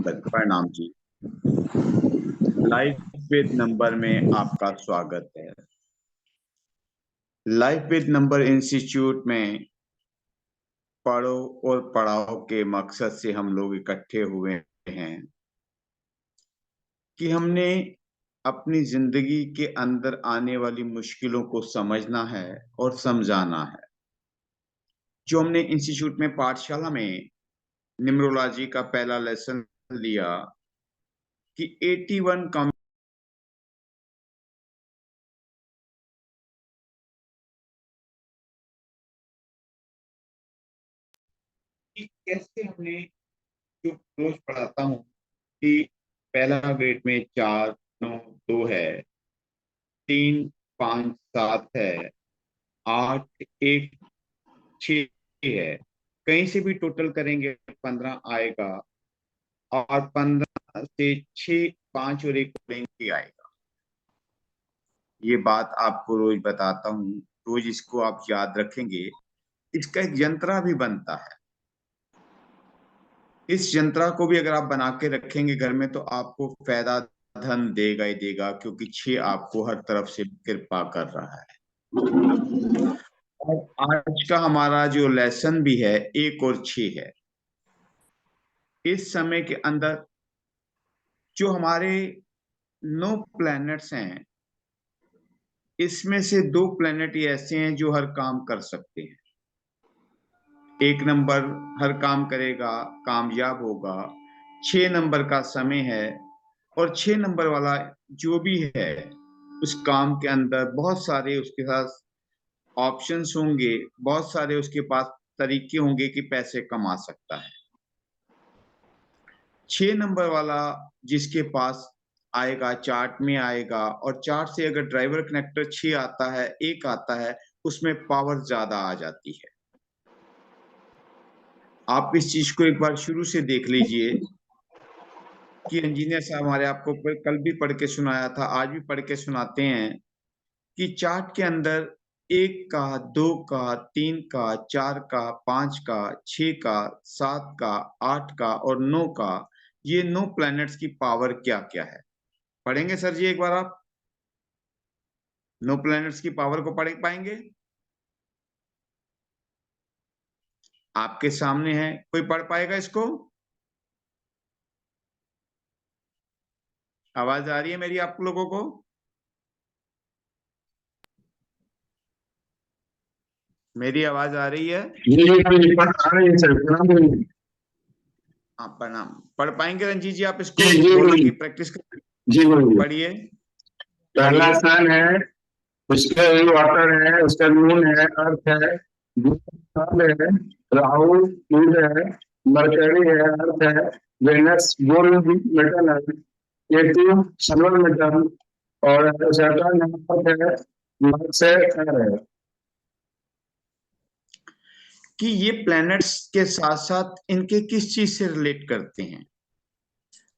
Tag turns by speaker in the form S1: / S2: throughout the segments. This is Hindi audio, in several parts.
S1: प्रणाम जी। लाइफ विद नंबर में आपका स्वागत है। लाइफ विद नंबर इंस्टीट्यूट में पढ़ो और पढ़ाओ के मकसद से हम लोग इकट्ठे हुए हैं कि हमने अपनी जिंदगी के अंदर आने वाली मुश्किलों को समझना है और समझाना है। जो हमने इंस्टीट्यूट में पाठशाला में न्यूमरोलॉजी का पहला लेसन लिया कि 81 कैसे हमने जो रोज पढ़ाता हूँ कि पहला ग्रेड में 4 9 2 है, 3 5 7 है, 8 1 6 है। कहीं से भी टोटल करेंगे 15 आएगा और 15 से 6 5 और 1 ही आएगा। ये बात आपको रोज बताता हूँ, रोज इसको आप याद रखेंगे। इसका एक यंत्रा भी बनता है। इस यंत्रा को भी अगर आप बना के रखेंगे घर में तो आपको फायदा धन देगा ही देगा, क्योंकि 6 आपको हर तरफ से कृपा कर रहा है। और आज का हमारा जो लेसन भी है 1 और 6 है। इस समय के अंदर जो हमारे 9 प्लैनेट्स हैं, इसमें से 2 प्लैनेट ऐसे हैं जो हर काम कर सकते हैं। 1 नंबर हर काम करेगा, कामयाब होगा। 6 नंबर का समय है और 6 नंबर वाला जो भी है उस काम के अंदर बहुत सारे उसके साथ ऑप्शंस होंगे, बहुत सारे उसके पास तरीके होंगे कि पैसे कमा सकता है। 6 नंबर वाला जिसके पास आएगा, चार्ट में आएगा, और चार्ट से अगर ड्राइवर कनेक्टर 6 आता है, 1 आता है, उसमें पावर ज्यादा आ जाती है। आप इस चीज को एक बार शुरू से देख लीजिए कि इंजीनियर साहब हमारे आपको कल भी पढ़ के सुनाया था, आज भी पढ़ के सुनाते हैं कि चार्ट के अंदर 1 का, 2 का, 3 का, 4 का, 5 का, 6 का, 7 का, 8 का और 9 का, ये 9 प्लैनेट्स की पावर क्या क्या है। पढ़ेंगे सर जी एक बार आप 9 प्लैनेट्स की पावर को पढ़ पाएंगे? आपके सामने है, कोई पढ़ पाएगा इसको? आवाज आ रही है मेरी आप लोगों को? मेरी आवाज आ रही है? हाँ प्रणाम। पढ़ पाएंगे रंजीत जी आप इसको? बोलो कि प्रैक्टिस कर।
S2: जी
S1: पढ़िए।
S2: पहला सन है, उसका वाटर है, उसका मून है, अर्थ है, है, राहु सूर्य है, मरकरी है, अर्थ है, वेनस गोल्ड मेटल है, केतु सिल्वर मेटल और सैटर्न अर्थ है, मार्स है, एयर है।
S1: कि ये प्लैनेट्स के साथ साथ इनके किस चीज से रिलेट करते हैं।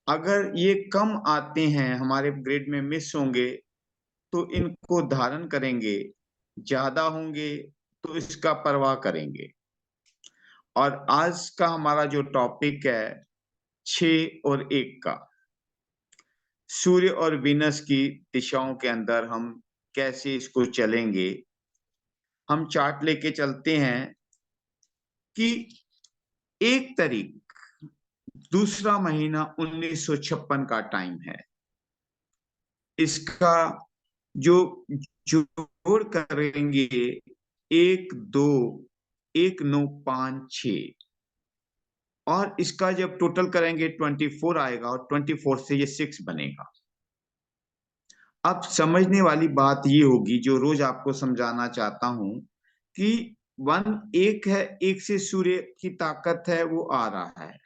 S1: अगर ये कम आते हैं, हमारे ग्रिड में मिस होंगे, तो इनको धारण करेंगे। ज्यादा होंगे तो इसका परवाह करेंगे। और आज का हमारा जो टॉपिक है 6 और 1 का, सूर्य और वीनस की दिशाओं के अंदर हम कैसे इसको चलेंगे। हम चार्ट लेके चलते हैं कि 1 तारीख दूसरा महीना 1956 का टाइम है। इसका जो जोड़ करेंगे 1 2 1 9 5 6, और इसका जब टोटल करेंगे 24 आएगा और 24 से ये 6 बनेगा। अब समझने वाली बात ये होगी जो रोज आपको समझाना चाहता हूं कि 1 1 है, 1 से सूर्य की ताकत है वो आ रहा है,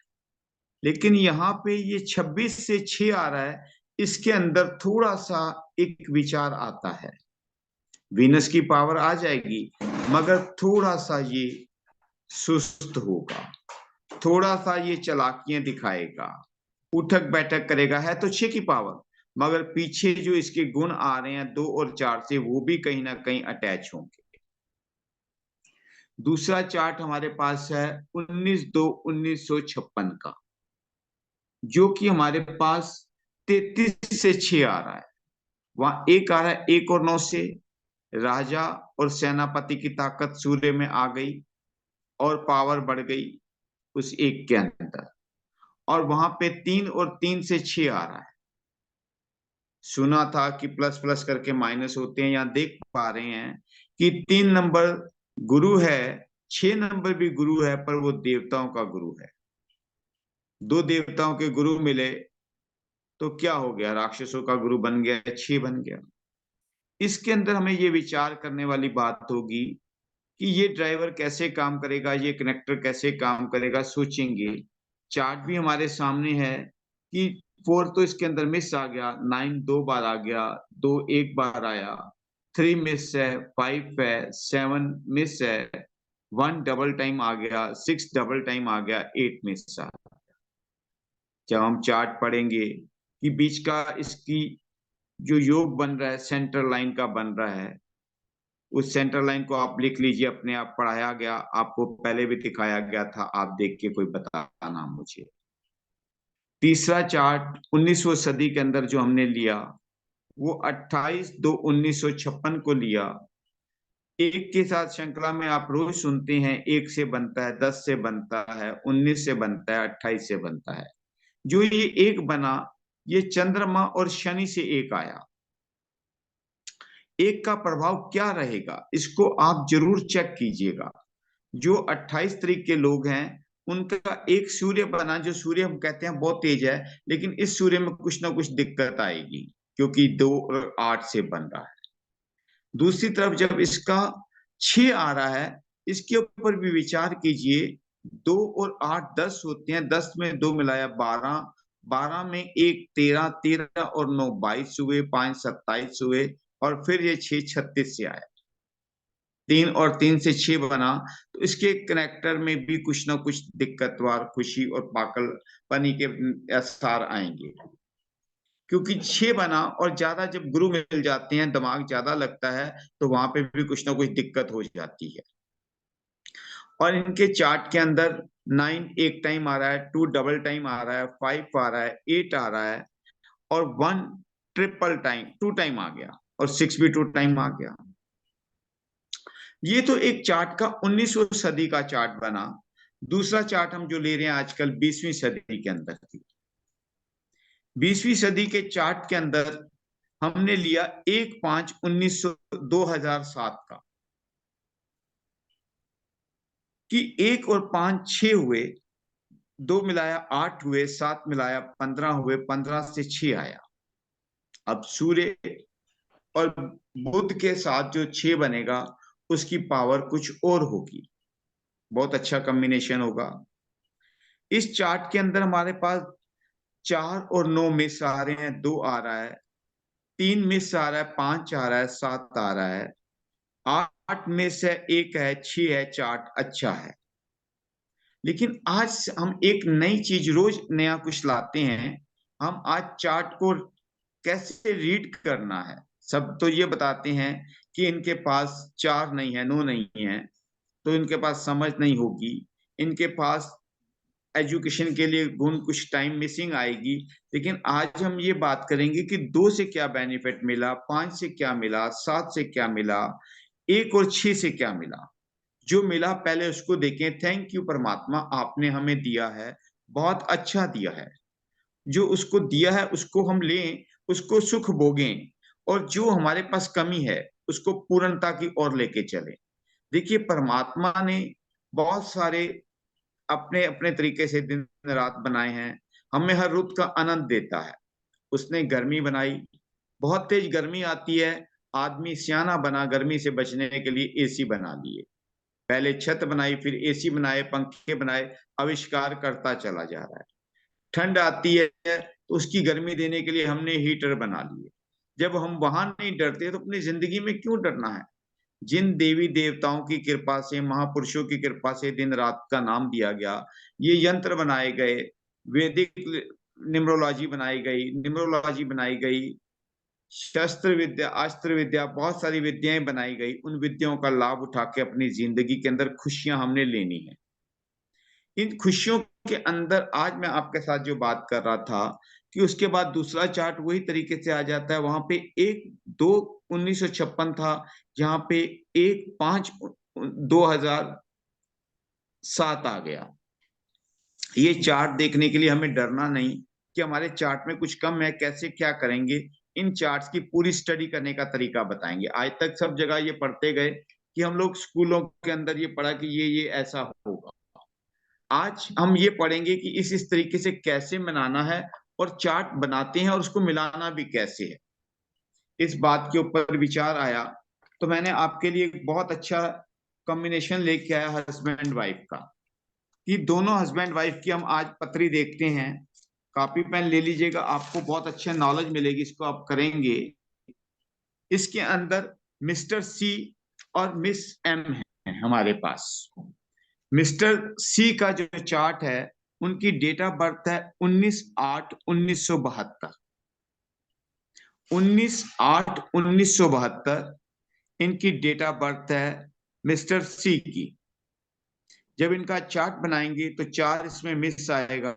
S1: लेकिन यहाँ पे ये 26 से 6 आ रहा है। इसके अंदर थोड़ा सा एक विचार आता है, वीनस की पावर आ जाएगी मगर थोड़ा सा ये सुस्त होगा, थोड़ा सा ये चालाकियां दिखाएगा, उठक बैठक करेगा। है तो 6 की पावर, मगर पीछे जो इसके गुण आ रहे हैं 2 और 4 से, वो भी कहीं ना कहीं अटैच होंगे। दूसरा चार्ट हमारे पास है 19/2/1956 का। जो कि हमारे पास 33 से 6 आ रहा है। वहां एक आ रहा है 1 और 9 से। राजा और सेनापति की ताकत सूर्य में आ गई और पावर बढ़ गई उस एक के अंदर। और वहां पे 3 और 3 से 6 आ रहा है। सुना था कि प्लस प्लस करके माइनस होते हैं, यहां देख पा रहे हैं कि 3 नंबर गुरु है, 6 नंबर भी गुरु है, पर वो देवताओं का गुरु है। दो देवताओं के गुरु मिले तो क्या हो गया, राक्षसों का गुरु बन गया, 6 बन गया। इसके अंदर हमें ये विचार करने वाली बात होगी कि ये ड्राइवर कैसे काम करेगा, ये कनेक्टर कैसे काम करेगा, सोचेंगे। चार्ट भी हमारे सामने है कि 4 तो इसके अंदर मिस आ गया, 9 2 बार आ गया, 2 1 बार आया, 3 मिस है, 5 है, 7 मिस है, 1 डबल टाइम आ गया, 6 डबल टाइम आ गया, 8 मिस आ। जब हम चार्ट पढ़ेंगे कि बीच का इसकी जो योग बन रहा है सेंटर लाइन का बन रहा है, उस सेंटर लाइन को आप लिख लीजिए, अपने आप पढ़ाया गया, आपको पहले भी दिखाया गया था, आप देख के कोई बताना मुझे। तीसरा चार्ट 19वीं सदी के अंदर जो हमने लिया वो 28/2/1956 को लिया। एक के साथ श्रृंखला में आप रोज सुनते हैं, 1 से बनता है, 10 से बनता है, 19 से बनता है, 28 से बनता है। जो ये एक बना, ये चंद्रमा और शनि से एक आया। एक का प्रभाव क्या रहेगा इसको आप जरूर चेक कीजिएगा। जो 28 तारीख के लोग हैं उनका एक सूर्य बना, जो सूर्य हम कहते हैं बहुत तेज है, लेकिन इस सूर्य में कुछ ना कुछ दिक्कत आएगी क्योंकि 2 और 8 से बन रहा है। दूसरी तरफ जब इसका 6 आ रहा है, इसके ऊपर भी विचार कीजिए। 2 और 8 10 होते हैं, 10 में 2 मिलाया 12, 12 में 1 13, 13 और 9 22 हुए, 5 27 हुए, और फिर ये 6 36 से आया। 3 और 3 से 6 बना, तो इसके कनेक्टर में भी कुछ ना कुछ दिक्कतवार, खुशी और पागलपनी के आसार आएंगे। क्योंकि 6 बना और ज्यादा जब गुरु मिल जाते हैं, दिमाग ज्यादा लगता है, तो वहां पे भी कुछ ना कुछ दिक्कत हो जाती है। और इनके चार्ट के अंदर 9 एक टाइम आ रहा है, 2 डबल टाइम आ रहा है, 5 आ रहा है, 8 आ रहा है, और 1 ट्रिपल टाइम 2 टाइम आ गया, और 6 भी 2 टाइम आ गया। ये तो एक चार्ट का 19वीं सदी का चार्ट बना। दूसरा चार्ट हम जो ले रहे हैं आजकल 20वीं सदी के अंदर की, 20वीं सदी के चार्ट के अंदर हमने लिया 1/5/2007 का, कि 1 और 5 6 हुए, 2 मिलाया 8 हुए, 7 मिलाया 15 हुए, 15 से 6 आया। अब सूर्य और बुध के साथ जो 6 बनेगा उसकी पावर कुछ और होगी, बहुत अच्छा कॉम्बिनेशन होगा। इस चार्ट के अंदर हमारे पास 4 और 9 मिस आ रहे हैं, 2 आ रहा है, 3 मिस आ रहा है, 5 आ रहा है, 7 आ रहा है, 8 मिस है, 1 है, 6 है, चार्ट अच्छा है। लेकिन आज हम एक नई चीज, रोज नया कुछ लाते हैं। हम आज चार्ट को कैसे रीड करना है, सब तो ये बताते हैं कि इनके पास 4 नहीं है, 9 नहीं है, तो इनके पास समझ नहीं होगी, इनके पास एजुकेशन के लिए गुण कुछ टाइम मिसिंग आएगी। लेकिन आज हम ये बात करेंगे कि 2 से क्या बेनिफिट मिला, 5 से क्या मिला, 7 से क्या मिला, 1 और 6 से क्या मिला। जो मिला पहले उसको देखें। थैंक यू परमात्मा, आपने हमें दिया है, बहुत अच्छा दिया है। जो उसको दिया है उसको हम लें, उसको सुख भोगें, और जो हमारे पास कमी है उसको पूर्णता की ओर लेके चलें। देखिए, परमात्मा ने बहुत सारे अपने अपने तरीके से दिन रात बनाए हैं, हमें हर रुत का आनंद देता है। उसने गर्मी बनाई, बहुत तेज गर्मी आती है, आदमी सियाना बना गर्मी से बचने के लिए एसी बना लिए। पहले छत बनाई, फिर एसी बनाए, पंखे बनाए, आविष्कार करता चला जा रहा है। ठंड आती है तो उसकी गर्मी देने के लिए हमने हीटर बना लिए। जब हम वहां नहीं डरते तो अपनी जिंदगी में क्यों डरना है। जिन देवी देवताओं की कृपा से, महापुरुषों की कृपा से दिन रात का नाम दिया गया, ये यंत्र बनाए गए, वैदिक न्यूमरोलॉजी बनाई गई, न्यूमरोलॉजी बनाई गई, शस्त्र विद्या, अस्त्र विद्या, बहुत सारी विद्याएं बनाई गई। उन विद्याओं का लाभ उठा के अपनी जिंदगी के अंदर खुशियां हमने लेनी है। इन खुशियों के अंदर आज मैं आपके साथ जो बात कर रहा था कि उसके बाद दूसरा चार्ट वही तरीके से आ जाता है, वहां पे 1/2/1956 था, जहां पे 1/5/2007 आ गया। ये चार्ट देखने के लिए हमें डरना नहीं कि हमारे चार्ट में कुछ कम है, कैसे क्या करेंगे। इन चार्ट्स की पूरी स्टडी करने का तरीका बताएंगे। आज तक सब जगह ये पढ़ते गए कि हम लोग स्कूलों के अंदर ये पढ़ा कि ये ऐसा होगा। आज हम ये पढ़ेंगे कि इस तरीके से कैसे बनाना है और चार्ट बनाते हैं और उसको मिलाना भी कैसे है। इस बात के ऊपर विचार आया तो मैंने आपके लिए एक बहुत अच्छा कॉम्बिनेशन लेके आया हस्बैंड वाइफ का, कि दोनों हस्बैंड वाइफ की हम आज पत्री देखते हैं। कॉपी पेन ले लीजिएगा, आपको बहुत अच्छा नॉलेज मिलेगी, इसको आप करेंगे। इसके अंदर मिस्टर सी और मिस एम है हमारे पास। मिस्टर सी का जो चार्ट है, उनकी डेट ऑफ बर्थ है 19/8/1972। 19/8/1972 इनकी डेट ऑफ बर्थ है मिस्टर सी की। जब इनका चार्ट बनाएंगे तो 4 इसमें मिस आएगा,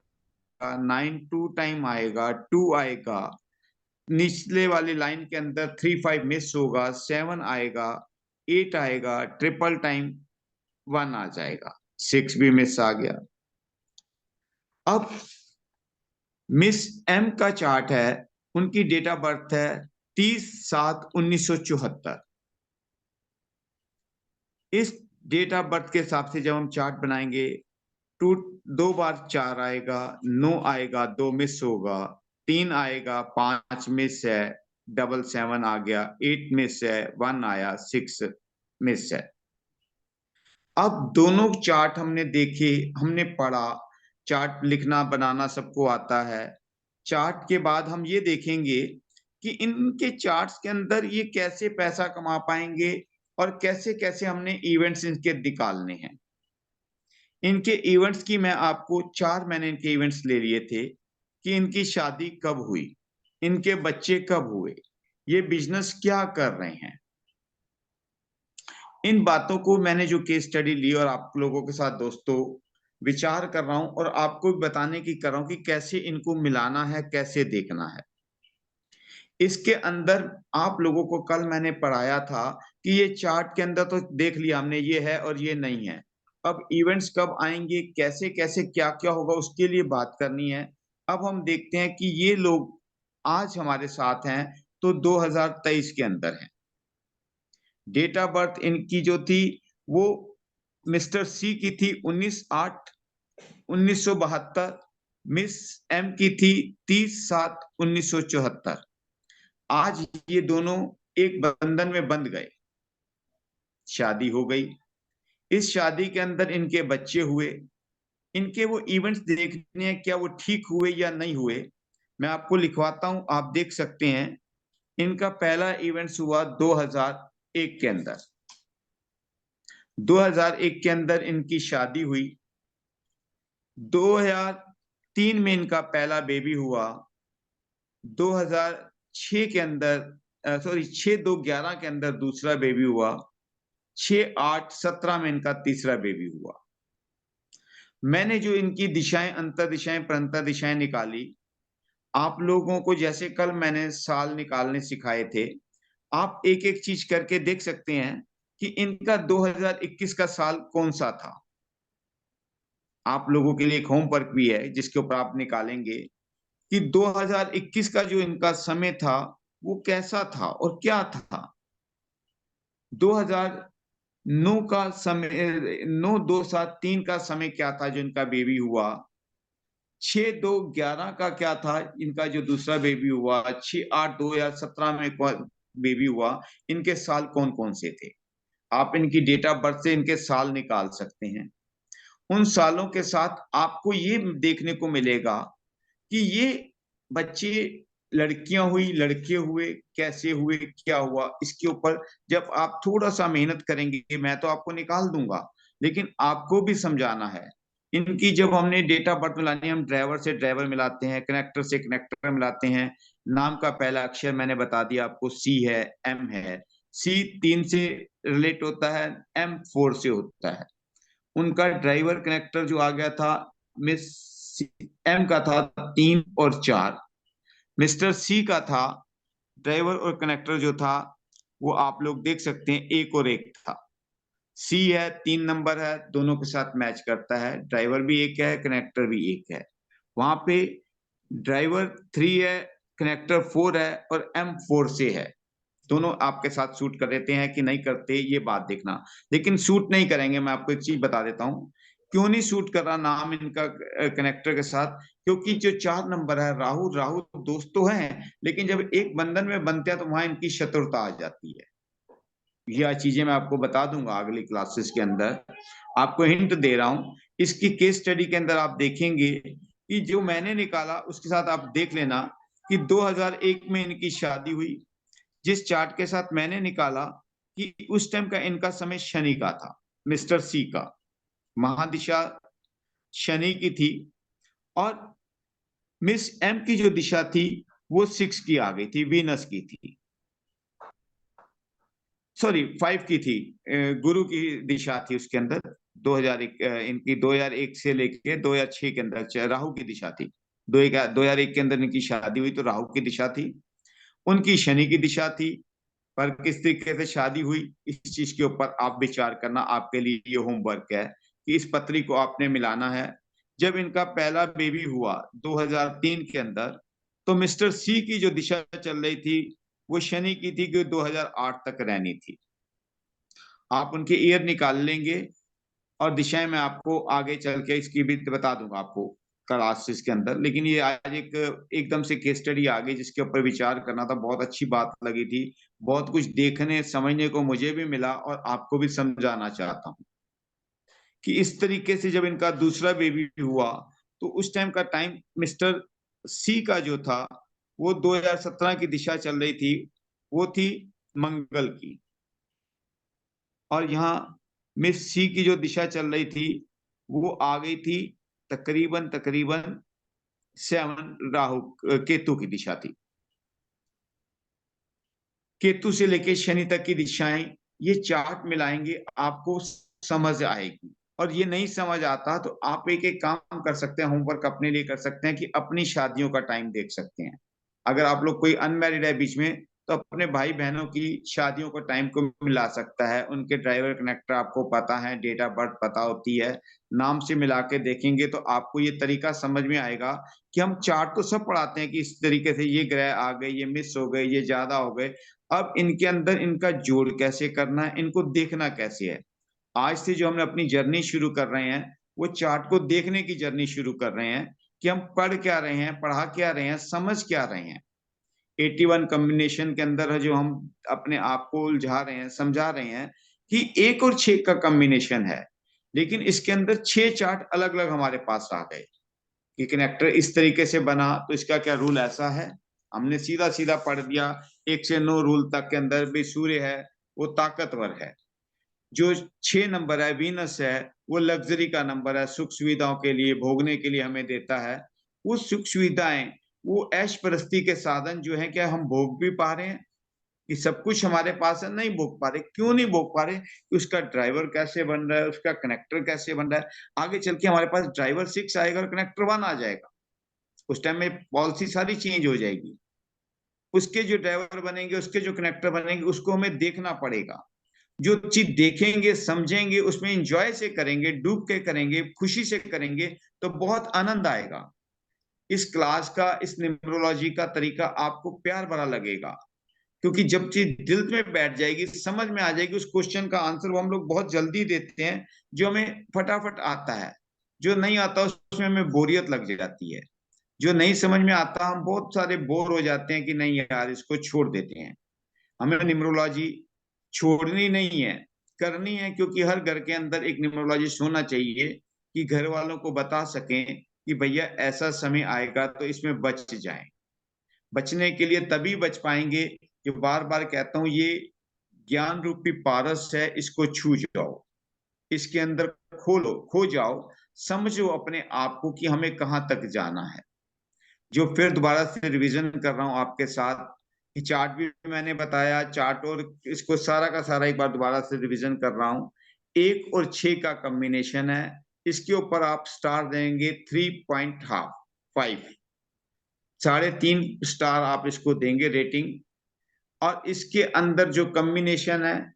S1: 9 2 टाइम आएगा, 2 आएगा, निचले वाली लाइन के अंदर 3 5 मिस होगा, 7 आएगा, 8 आएगा, ट्रिपल टाइम 1 आ जाएगा, 6 भी मिस आ गया। अब मिस एम का चार्ट है, उनकी डेट ऑफ बर्थ है 30/7/1974। इस डेट ऑफ बर्थ के हिसाब से जब हम चार्ट बनाएंगे, 2 बार 4 आएगा, 9 आएगा, 2 मिस होगा, 3 आएगा, 5 मिस है, 7 आ गया, 8 मिस है, 1 आया, 6 मिस है। अब दोनों चार्ट हमने देखे, हमने पढ़ा, चार्ट लिखना बनाना सबको आता है। चार्ट के बाद हम ये देखेंगे कि इनके चार्ट्स के अंदर ये कैसे पैसा कमा पाएंगे और कैसे कैसे हमने इवेंट्स इनके निकालने हैं। इनके इवेंट्स की मैं आपको 4 मैंने इनके इवेंट्स ले लिए थे कि इनकी शादी कब हुई, इनके बच्चे कब हुए, ये बिजनेस क्या कर रहे हैं। इन बातों को मैंने जो केस स्टडी ली और आप लोगों के साथ दोस्तों विचार कर रहा हूं और आपको बताने की कर रहा हूं कि कैसे इनको मिलाना है, कैसे देखना है। इसके अंदर आप लोगों को कल मैंने पढ़ाया था कि ये चार्ट के अंदर तो देख लिया हमने, ये है और ये नहीं है। अब इवेंट्स कब आएंगे, कैसे कैसे क्या क्या होगा, उसके लिए बात करनी है। अब हम देखते हैं कि ये लोग आज हमारे साथ हैं तो 2023 के अंदर हैं। डेट ऑफ बर्थ इनकी जो थी वो मिस्टर सी की थी 19/8/1972, मिस एम की थी 30/7/1974। आज ये दोनों एक बंधन में बंध गए, शादी हो गई। इस शादी के अंदर इनके बच्चे हुए। इनके वो इवेंट्स देखने हैं क्या वो ठीक हुए या नहीं हुए। मैं आपको लिखवाता हूं, आप देख सकते हैं। इनका पहला इवेंट्स हुआ 2001 के अंदर। 2001 के अंदर इनकी शादी हुई। 2003 में इनका पहला बेबी हुआ। 2006 के अंदर 6/2/11 के अंदर दूसरा बेबी हुआ। 6/8/17 में इनका तीसरा बेबी हुआ। मैंने जो इनकी दिशाएं, अंतर दिशाएं, प्रंतर दिशाएं निकाली, आप लोगों को जैसे कल मैंने साल निकालने सिखाए थे, आप एक एक चीज करके देख सकते हैं कि इनका 2021 का साल कौन सा था। आप लोगों के लिए एक होमवर्क भी है जिसके ऊपर आप निकालेंगे कि 2021 का जो इनका समय था वो कैसा था और क्या था। 2009 का समय, 9/2/7/3 का समय क्या था जो इनका बेबी हुआ। 6/2/11 का क्या था इनका जो दूसरा बेबी हुआ। 6/8/2017 में एक बेबी हुआ। इनके साल कौन कौन से थे, आप इनकी डेट ऑफ बर्थ से इनके साल निकाल सकते हैं। उन सालों के साथ आपको ये देखने को मिलेगा कि ये बच्चे, लड़कियां हुई, लड़के हुए, कैसे हुए, क्या हुआ, इसके ऊपर जब आप थोड़ा सा मेहनत करेंगे, मैं तो आपको निकाल दूंगा लेकिन आपको भी समझाना है। इनकी जब हमने डेट ऑफ बर्थ मिलानी है, हम ड्राइवर से ड्राइवर मिलाते हैं, कनेक्टर से कनेक्टर मिलाते हैं। नाम का पहला अक्षर मैंने बता दिया आपको, सी है, एम है। सी 3 से रिलेट होता है, एम 4 से होता है। उनका ड्राइवर कनेक्टर जो आ गया था मिस एम का था 3 और 4, मिस्टर सी का था ड्राइवर और कनेक्टर जो था वो आप लोग देख सकते हैं 1 और 1 था। सी है 3 नंबर है, दोनों के साथ मैच करता है, ड्राइवर भी 1 है, कनेक्टर भी 1 है। वहां पे ड्राइवर 3 है, कनेक्टर 4 है और एम 4 से है। दोनों आपके साथ शूट कर देते हैं कि नहीं करते ये बात देखना, लेकिन शूट नहीं करेंगे। मैं आपको एक चीज बता देता हूँ क्यों नहीं शूट कर रहा नाम इनका कनेक्टर के साथ, क्योंकि जो 4 नंबर है राहुल, राहुल दोस्त तो हैं लेकिन जब एक बंधन में बनते हैं तो वहां इनकी शत्रुता आ जाती है। यह चीजें मैं आपको बता दूंगा अगली क्लासेस के अंदर, आपको हिंट दे रहा हूं। इसकी केस स्टडी के अंदर आप देखेंगे कि जो मैंने निकाला उसके साथ आप देख लेना कि 2001 में इनकी शादी हुई। जिस चार्ट के साथ मैंने निकाला कि उस टाइम का इनका समय शनि का था, मिस्टर सी का महादिशा शनि की थी, और मिस एम की जो दिशा थी वो 6 की आ गई थी, वीनस की थी, सॉरी 5 की थी, गुरु की दिशा थी उसके अंदर। 2001 इनकी 2001 से लेके 2006 के अंदर राहु की दिशा थी। 2001 के अंदर इनकी शादी हुई तो राहु की दिशा थी, उनकी शनि की दिशा थी। पर किस तरीके से शादी हुई इस चीज के ऊपर आप विचार करना, आपके लिए ये होमवर्क है कि इस पत्री को आपने मिलाना है। जब इनका पहला बेबी हुआ 2003 के अंदर, तो मिस्टर सी की जो दिशा चल रही थी वो शनि की थी कि 2008 तक रहनी थी। आप उनके ईयर निकाल लेंगे और दिशाएं मैं आपको आगे चल के इसकी भी बता दूंगा आपको क्लासेस के अंदर। लेकिन ये आज एक एकदम से केस स्टडी आ गई जिसके ऊपर विचार करना था, बहुत अच्छी बात लगी थी, बहुत कुछ देखने समझने को मुझे भी मिला और आपको भी समझाना चाहता हूँ कि इस तरीके से जब इनका दूसरा बेबी हुआ तो उस टाइम का टाइम मिस्टर सी का जो था वो 2017 की दिशा चल रही थी, वो थी मंगल की। और यहाँ मिस सी की जो दिशा चल रही थी वो आ गई थी तकरीबन तकरीबन 7, राहु केतु की दिशा थी। केतु से लेके शनि तक की दिशाएं, ये चार्ट मिलाएंगे आपको समझ आएगी। और ये नहीं समझ आता तो आप एक एक काम कर सकते हैं, होमवर्क अपने लिए कर सकते हैं कि अपनी शादियों का टाइम देख सकते हैं। अगर आप लोग कोई अनमैरिड है बीच में तो अपने भाई बहनों की शादियों को टाइम को मिला सकता है, उनके ड्राइवर कनेक्टर आपको पता है, डेट ऑफ बर्थ पता होती है, नाम से मिला के देखेंगे तो आपको ये तरीका समझ में आएगा कि हम चार्ट तो सब पढ़ाते हैं कि इस तरीके से ये ग्रह आ गए, ये मिस हो गए, ये ज्यादा हो गए। अब इनके अंदर इनका जोड़ कैसे करना है, इनको देखना कैसे है। आज से जो हम अपनी जर्नी शुरू कर रहे हैं वो चार्ट को देखने की जर्नी शुरू कर रहे हैं कि हम पढ़ क्या रहे हैं, पढ़ा क्या रहे हैं, समझ क्या रहे हैं। 81 कॉम्बिनेशन के अंदर है जो हम अपने आप को उलझा रहे हैं, समझा रहे हैं कि 1 और 6 का कॉम्बिनेशन है, लेकिन इसके अंदर 6 चार्ट अलग अलग हमारे पास आ गए कि कनेक्टर इस तरीके से बना तो इसका क्या रूल ऐसा है। हमने सीधा सीधा पढ़ दिया, 1 से 9 रूल तक के अंदर भी सूर्य है वो ताकतवर है, जो 6 नंबर है वीनस है वो लग्जरी का नंबर है, सुख सुविधाओं के लिए भोगने के लिए हमें देता है। वो सुख सुविधाएं, वो ऐश परस्ती के साधन जो है क्या हम भोग भी पा रहे हैं कि सब कुछ हमारे पास है, नहीं भोग पा रहे। क्यों नहीं भोग पा रहे? उसका ड्राइवर कैसे बन रहा है, उसका कनेक्टर कैसे बन रहा है। आगे चल के हमारे पास ड्राइवर 6 आएगा और कनेक्टर 1 आ जाएगा, उस टाइम में पॉलिसी सारी चेंज हो जाएगी। उसके जो ड्राइवर बनेंगे, उसके जो कनेक्टर बनेंगे, उसको हमें देखना पड़ेगा। जो चीज देखेंगे समझेंगे उसमें इंजॉय से करेंगे, डूब के करेंगे, खुशी से करेंगे तो बहुत आनंद आएगा। इस क्लास का, इस न्यूमरोलॉजी का तरीका आपको प्यार भरा लगेगा, क्योंकि जब चीज दिल में बैठ जाएगी, समझ में आ जाएगी, उस क्वेश्चन का आंसर वो हम लोग बहुत जल्दी देते हैं जो हमें फटाफट आता है। जो नहीं आता उसमें हमें बोरियत लग जाती है। जो नहीं समझ में आता हम बहुत सारे बोर हो जाते हैं कि नहीं यार इसको छोड़ देते हैं। हमें न्यूमरोलॉजी छोड़नी नहीं है, करनी है, क्योंकि हर घर के अंदर एक न्यूमरोलॉजिस्ट होना चाहिए कि घर वालों को बता सकें कि भैया ऐसा समय आएगा तो इसमें बच जाएं। बचने के लिए तभी बच पाएंगे, जो बार बार कहता हूं, ये ज्ञान रूपी पारस है, इसको छू जाओ, इसके अंदर खोलो, खो जाओ, समझो अपने आप को कि हमें कहाँ तक जाना है। जो फिर दोबारा से रिवीजन कर रहा हूँ आपके साथ कि चार्ट भी मैंने बताया, चार्ट और इसको सारा का सारा एक बार दोबारा से रिवीजन कर रहा हूँ। 1 और 6 का कॉम्बिनेशन है, इसके ऊपर आप स्टार देंगे 3.5, 3.5 स्टार आप इसको देंगे रेटिंग। और इसके अंदर जो कॉम्बिनेशन है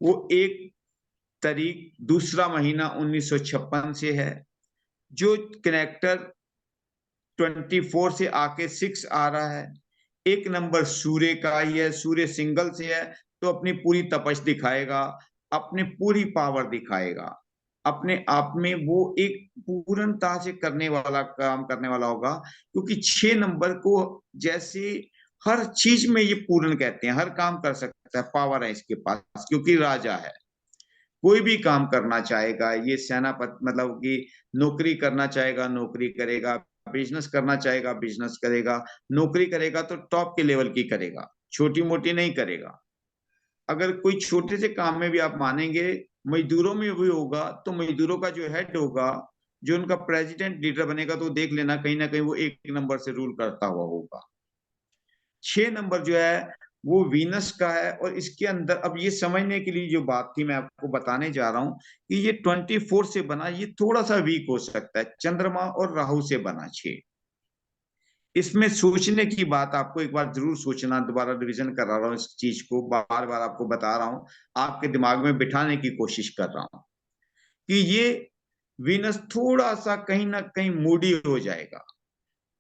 S1: वो 1 तारीख दूसरा महीना 1956 से है। जो कनेक्टर 24 से आके 6 आ रहा है, एक नंबर सूर्य का ही है, सूर्य सिंगल से है, तो अपनी पूरी तपश दिखाएगा, अपनी पूरी पावर दिखाएगा, अपने आप में वो एक पूर्णता से करने वाला काम करने वाला होगा। क्योंकि 6 नंबर को जैसे हर चीज में ये पूर्ण कहते हैं, हर काम कर सकता है, पावर है इसके पास, क्योंकि राजा है। कोई भी काम करना चाहेगा ये सेनापति, मतलब कि नौकरी करना चाहेगा नौकरी करेगा, बिजनेस करना चाहेगा बिजनेस करेगा, नौकरी करेगा तो टॉप के लेवल की करेगा, छोटी मोटी नहीं करेगा। अगर कोई छोटे से काम में भी आप मानेंगे, मजदूरों में भी होगा, तो मजदूरों का जो हेड होगा, जो उनका प्रेसिडेंट लीडर बनेगा, तो देख लेना कहीं ना कहीं वो 1 नंबर से रूल करता हुआ होगा। 6 नंबर जो है वो वीनस का है। और इसके अंदर अब ये समझने के लिए जो बात थी मैं आपको बताने जा रहा हूं कि ये 24 से बना, ये थोड़ा सा वीक हो सकता है, चंद्रमा और राहु से बना 6। इसमें सोचने की बात, आपको एक बार जरूर सोचना, दोबारा रिवीजन करा रहा हूँ इस चीज को, बार बार आपको बता रहा हूँ, आपके दिमाग में बिठाने की कोशिश कर रहा हूँ कि ये वीनस थोड़ा सा कहीं ना कहीं मूडी हो जाएगा,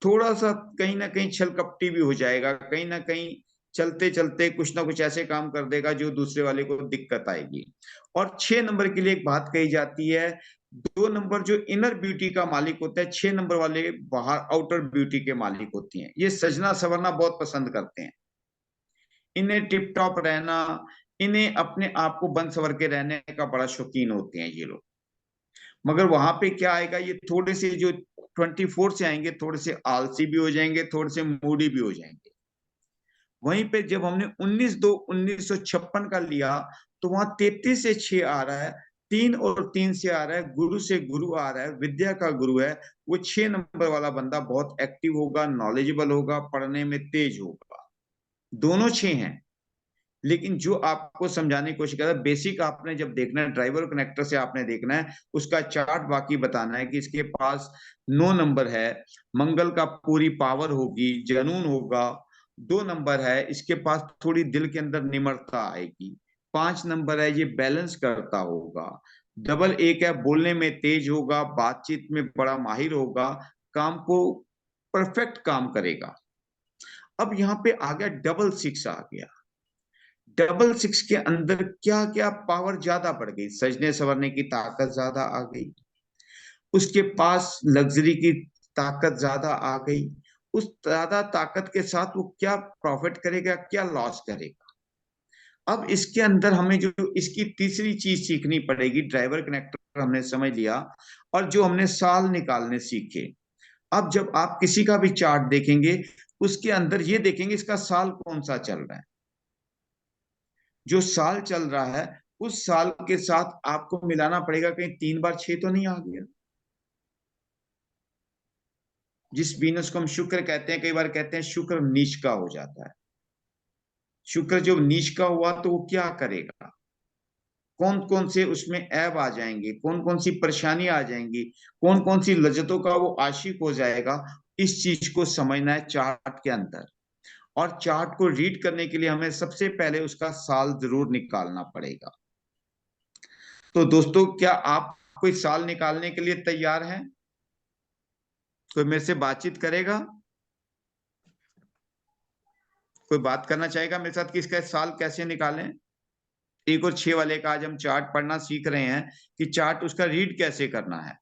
S1: थोड़ा सा कहीं ना कहीं छलकपटी भी हो जाएगा, कहीं ना कहीं चलते चलते कुछ ना कुछ ऐसे काम कर देगा जो दूसरे वाले को दिक्कत आएगी। और 6 नंबर के लिए एक बात कही जाती है, 2 नंबर जो इनर ब्यूटी का मालिक होता है, 6 नंबर वाले बाहर आउटर ब्यूटी के मालिक होती हैं। ये सजना सवरना बहुत पसंद करते हैं, इन्हें टिप टॉप रहना, इन्हें अपने आप को बन सवर के रहने का बड़ा शौकीन होते हैं ये लोग। मगर वहां पे क्या आएगा, ये थोड़े से जो 24 से आएंगे, थोड़े से आलसी भी हो जाएंगे, थोड़े से मूडी भी हो जाएंगे। वहीं पे जब हमने 1956 का लिया, तो वहां 33 से 6 आ रहा है, 3 और 3 से आ रहा है, गुरु से गुरु आ रहा है, विद्या का गुरु है। वो 6 नंबर वाला बंदा बहुत एक्टिव होगा, नॉलेजेबल होगा, पढ़ने में तेज होगा। दोनों 6 हैं। लेकिन जो आपको समझाने की कोशिश कर रहा है, बेसिक आपने जब देखना है, ड्राइवर कनेक्टर से आपने देखना है, उसका चार्ट बाकी बताना है कि इसके पास 9 नंबर है, मंगल का पूरी पावर होगी, जनून होगा। 2 नंबर है, इसके पास थोड़ी दिल के अंदर निमरता आएगी। 5 नंबर है, ये बैलेंस करता होगा। डबल एक है, बोलने में तेज होगा, बातचीत में बड़ा माहिर होगा, काम को परफेक्ट काम करेगा। अब यहाँ पे आ गया डबल 6 आ गया। डबल 6 के अंदर क्या क्या पावर ज्यादा बढ़ गई, सजने संवरने की ताकत ज्यादा आ गई, उसके पास लग्जरी की ताकत ज्यादा आ गई। उस ज्यादा ताकत के साथ वो क्या प्रॉफिट करेगा, क्या लॉस करेगा। अब इसके अंदर हमें जो इसकी तीसरी चीज सीखनी पड़ेगी, ड्राइवर कनेक्टर हमने समझ लिया, और जो हमने साल निकालने सीखे। अब जब आप किसी का भी चार्ट देखेंगे, उसके अंदर ये देखेंगे इसका साल कौन सा चल रहा है। जो साल चल रहा है उस साल के साथ आपको मिलाना पड़ेगा, कहीं 3 बार 6 तो नहीं आ गया। जिस वीनस को हम शुक्र कहते हैं, कई बार कहते हैं शुक्र नीच का हो जाता है। शुक्र जब नीच का हुआ तो वो क्या करेगा, कौन कौन से उसमें ऐब आ जाएंगे, कौन कौन सी परेशानी आ जाएंगी, कौन कौन सी लज्जतों का वो आशिक हो जाएगा। इस चीज को समझना है चार्ट के अंदर। और चार्ट को रीड करने के लिए हमें सबसे पहले उसका साल जरूर निकालना पड़ेगा। तो दोस्तों, क्या आप कोई साल निकालने के लिए तैयार हैं? कोई मेरे से बातचीत करेगा? कोई बात करना चाहेगा मेरे साथ कि इसका साल कैसे निकालें? 1 और 6 वाले का आज हम चार्ट पढ़ना सीख रहे हैं कि चार्ट उसका रीड कैसे करना है।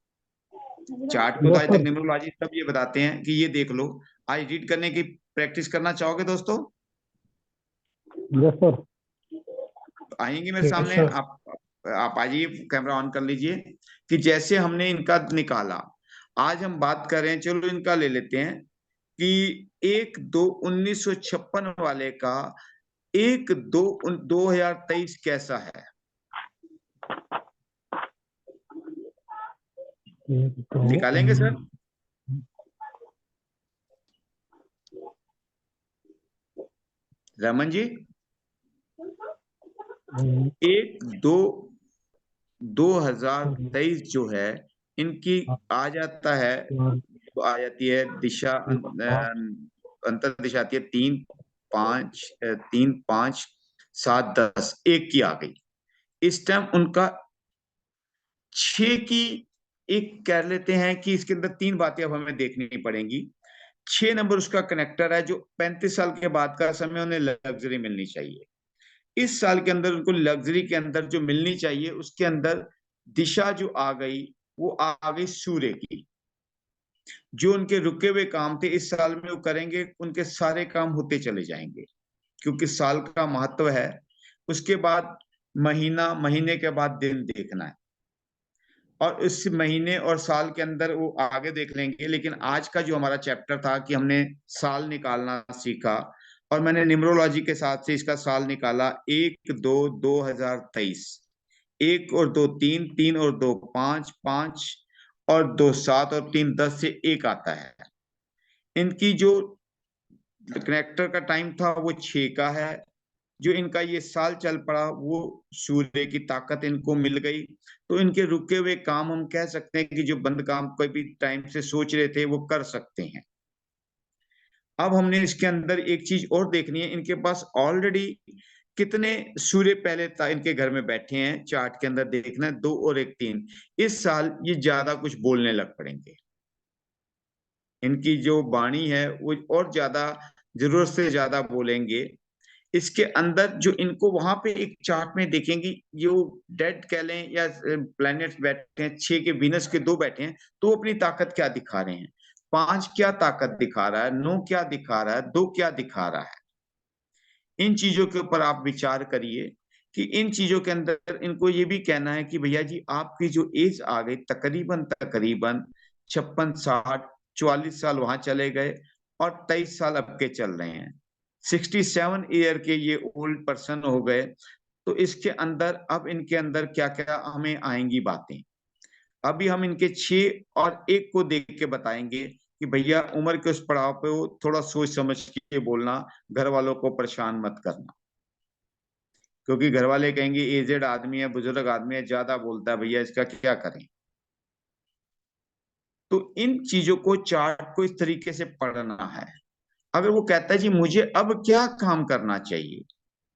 S1: चार्ट में तो
S3: यस
S1: आज तक
S3: सर।
S1: निम्रलाल जी सब ये बताते हैं कि ये देख लो। आज रीड करने की प्रैक्टिस करना चाहोगे दोस्तों?
S3: Yes sir.
S1: तो आएंगे मेरे
S3: यस
S1: सामने
S3: सर।
S1: आप आइए, कैमरा ऑन कर लीजिए। कि जैसे हमने इनका निकाला, आज हम बात कर रहे हैं, चलो इनका ले लेते हैं कि 1/2/1956 वाले का 1/2/2023 कैसा है।
S3: एक दो
S1: निकालेंगे सर? रमन जी, 1/2/2023 जो है इनकी आ जाता है, तो आ जाती है दिशा अंतर दिशा आती है 3 5 3 5 7 10, एक की आ गई। इस टाइम उनका 6 की एक कह लेते हैं कि इसके अंदर तीन बातें अब हमें देखनी पड़ेंगी। 6 नंबर उसका कनेक्टर है, जो 35 साल के बाद का समय उन्हें लग्जरी मिलनी चाहिए। इस साल के अंदर उनको लग्जरी के अंदर जो मिलनी चाहिए, उसके अंदर दिशा जो आ गई वो आ गई सूर्य की। जो उनके रुके हुए काम थे इस साल में वो करेंगे, उनके सारे काम होते चले जाएंगे, क्योंकि साल का महत्व है। उसके बाद महीना, महीने के बाद दिन देखना है, और इस महीने और साल के अंदर वो आगे देख लेंगे। लेकिन आज का जो हमारा चैप्टर था कि हमने साल निकालना सीखा, और मैंने न्यूमरोलॉजी के साथ से इसका साल निकाला। 1-2-2023, 1 और 2 3, 3 और 2 5, 5 और 2 7 और 3 10 से एक आता है। इनकी जो कनेक्टर का टाइम था वो 6 का है। जो इनका ये साल चल पड़ा वो सूर्य की ताकत इनको मिल गई। तो इनके रुके हुए काम हम कह सकते हैं कि जो बंद काम कोई भी टाइम से सोच रहे थे वो कर सकते हैं। अब हमने इसके अंदर एक चीज और देखनी है, इनके पास ऑलरेडी कितने सूर्य पहले इनके घर में बैठे हैं, चार्ट के अंदर देखना है, 2 और 1 3। इस साल ये ज्यादा कुछ बोलने लग पड़ेंगे। इनकी जो वाणी है वो और ज्यादा, जरूरत से ज्यादा बोलेंगे। इसके अंदर जो इनको वहां पे एक चार्ट में देखेंगे, जो डेड कह लें या प्लैनेट्स बैठे हैं, 6 के वीनस के 2 बैठे हैं, तो अपनी ताकत क्या दिखा रहे हैं। 5 क्या ताकत दिखा रहा है, 9 क्या दिखा रहा है, 2 क्या दिखा रहा है। इन चीजों के ऊपर आप विचार करिए कि इन चीजों के अंदर इनको ये भी कहना है कि भैया जी आपकी जो एज आ गई तकरीबन तकरीबन 56 60 44 साल वहां चले गए, और 23 साल अब के चल रहे हैं। 67 ईयर के ये ओल्ड पर्सन हो गए। तो इसके अंदर अब इनके अंदर क्या क्या हमें आएंगी बातें। अभी हम इनके 6 और 1 को देख के बताएंगे कि भैया उम्र के उस पड़ाव पे वो थोड़ा सोच समझ के बोलना, घर वालों को परेशान मत करना। क्योंकि घर वाले कहेंगे एजेड आदमी है, बुजुर्ग आदमी है, ज्यादा बोलता है, भैया इसका क्या करें। तो इन चीजों को, चार्ट को इस तरीके से पढ़ना है। अगर वो कहता है जी मुझे अब क्या काम करना चाहिए,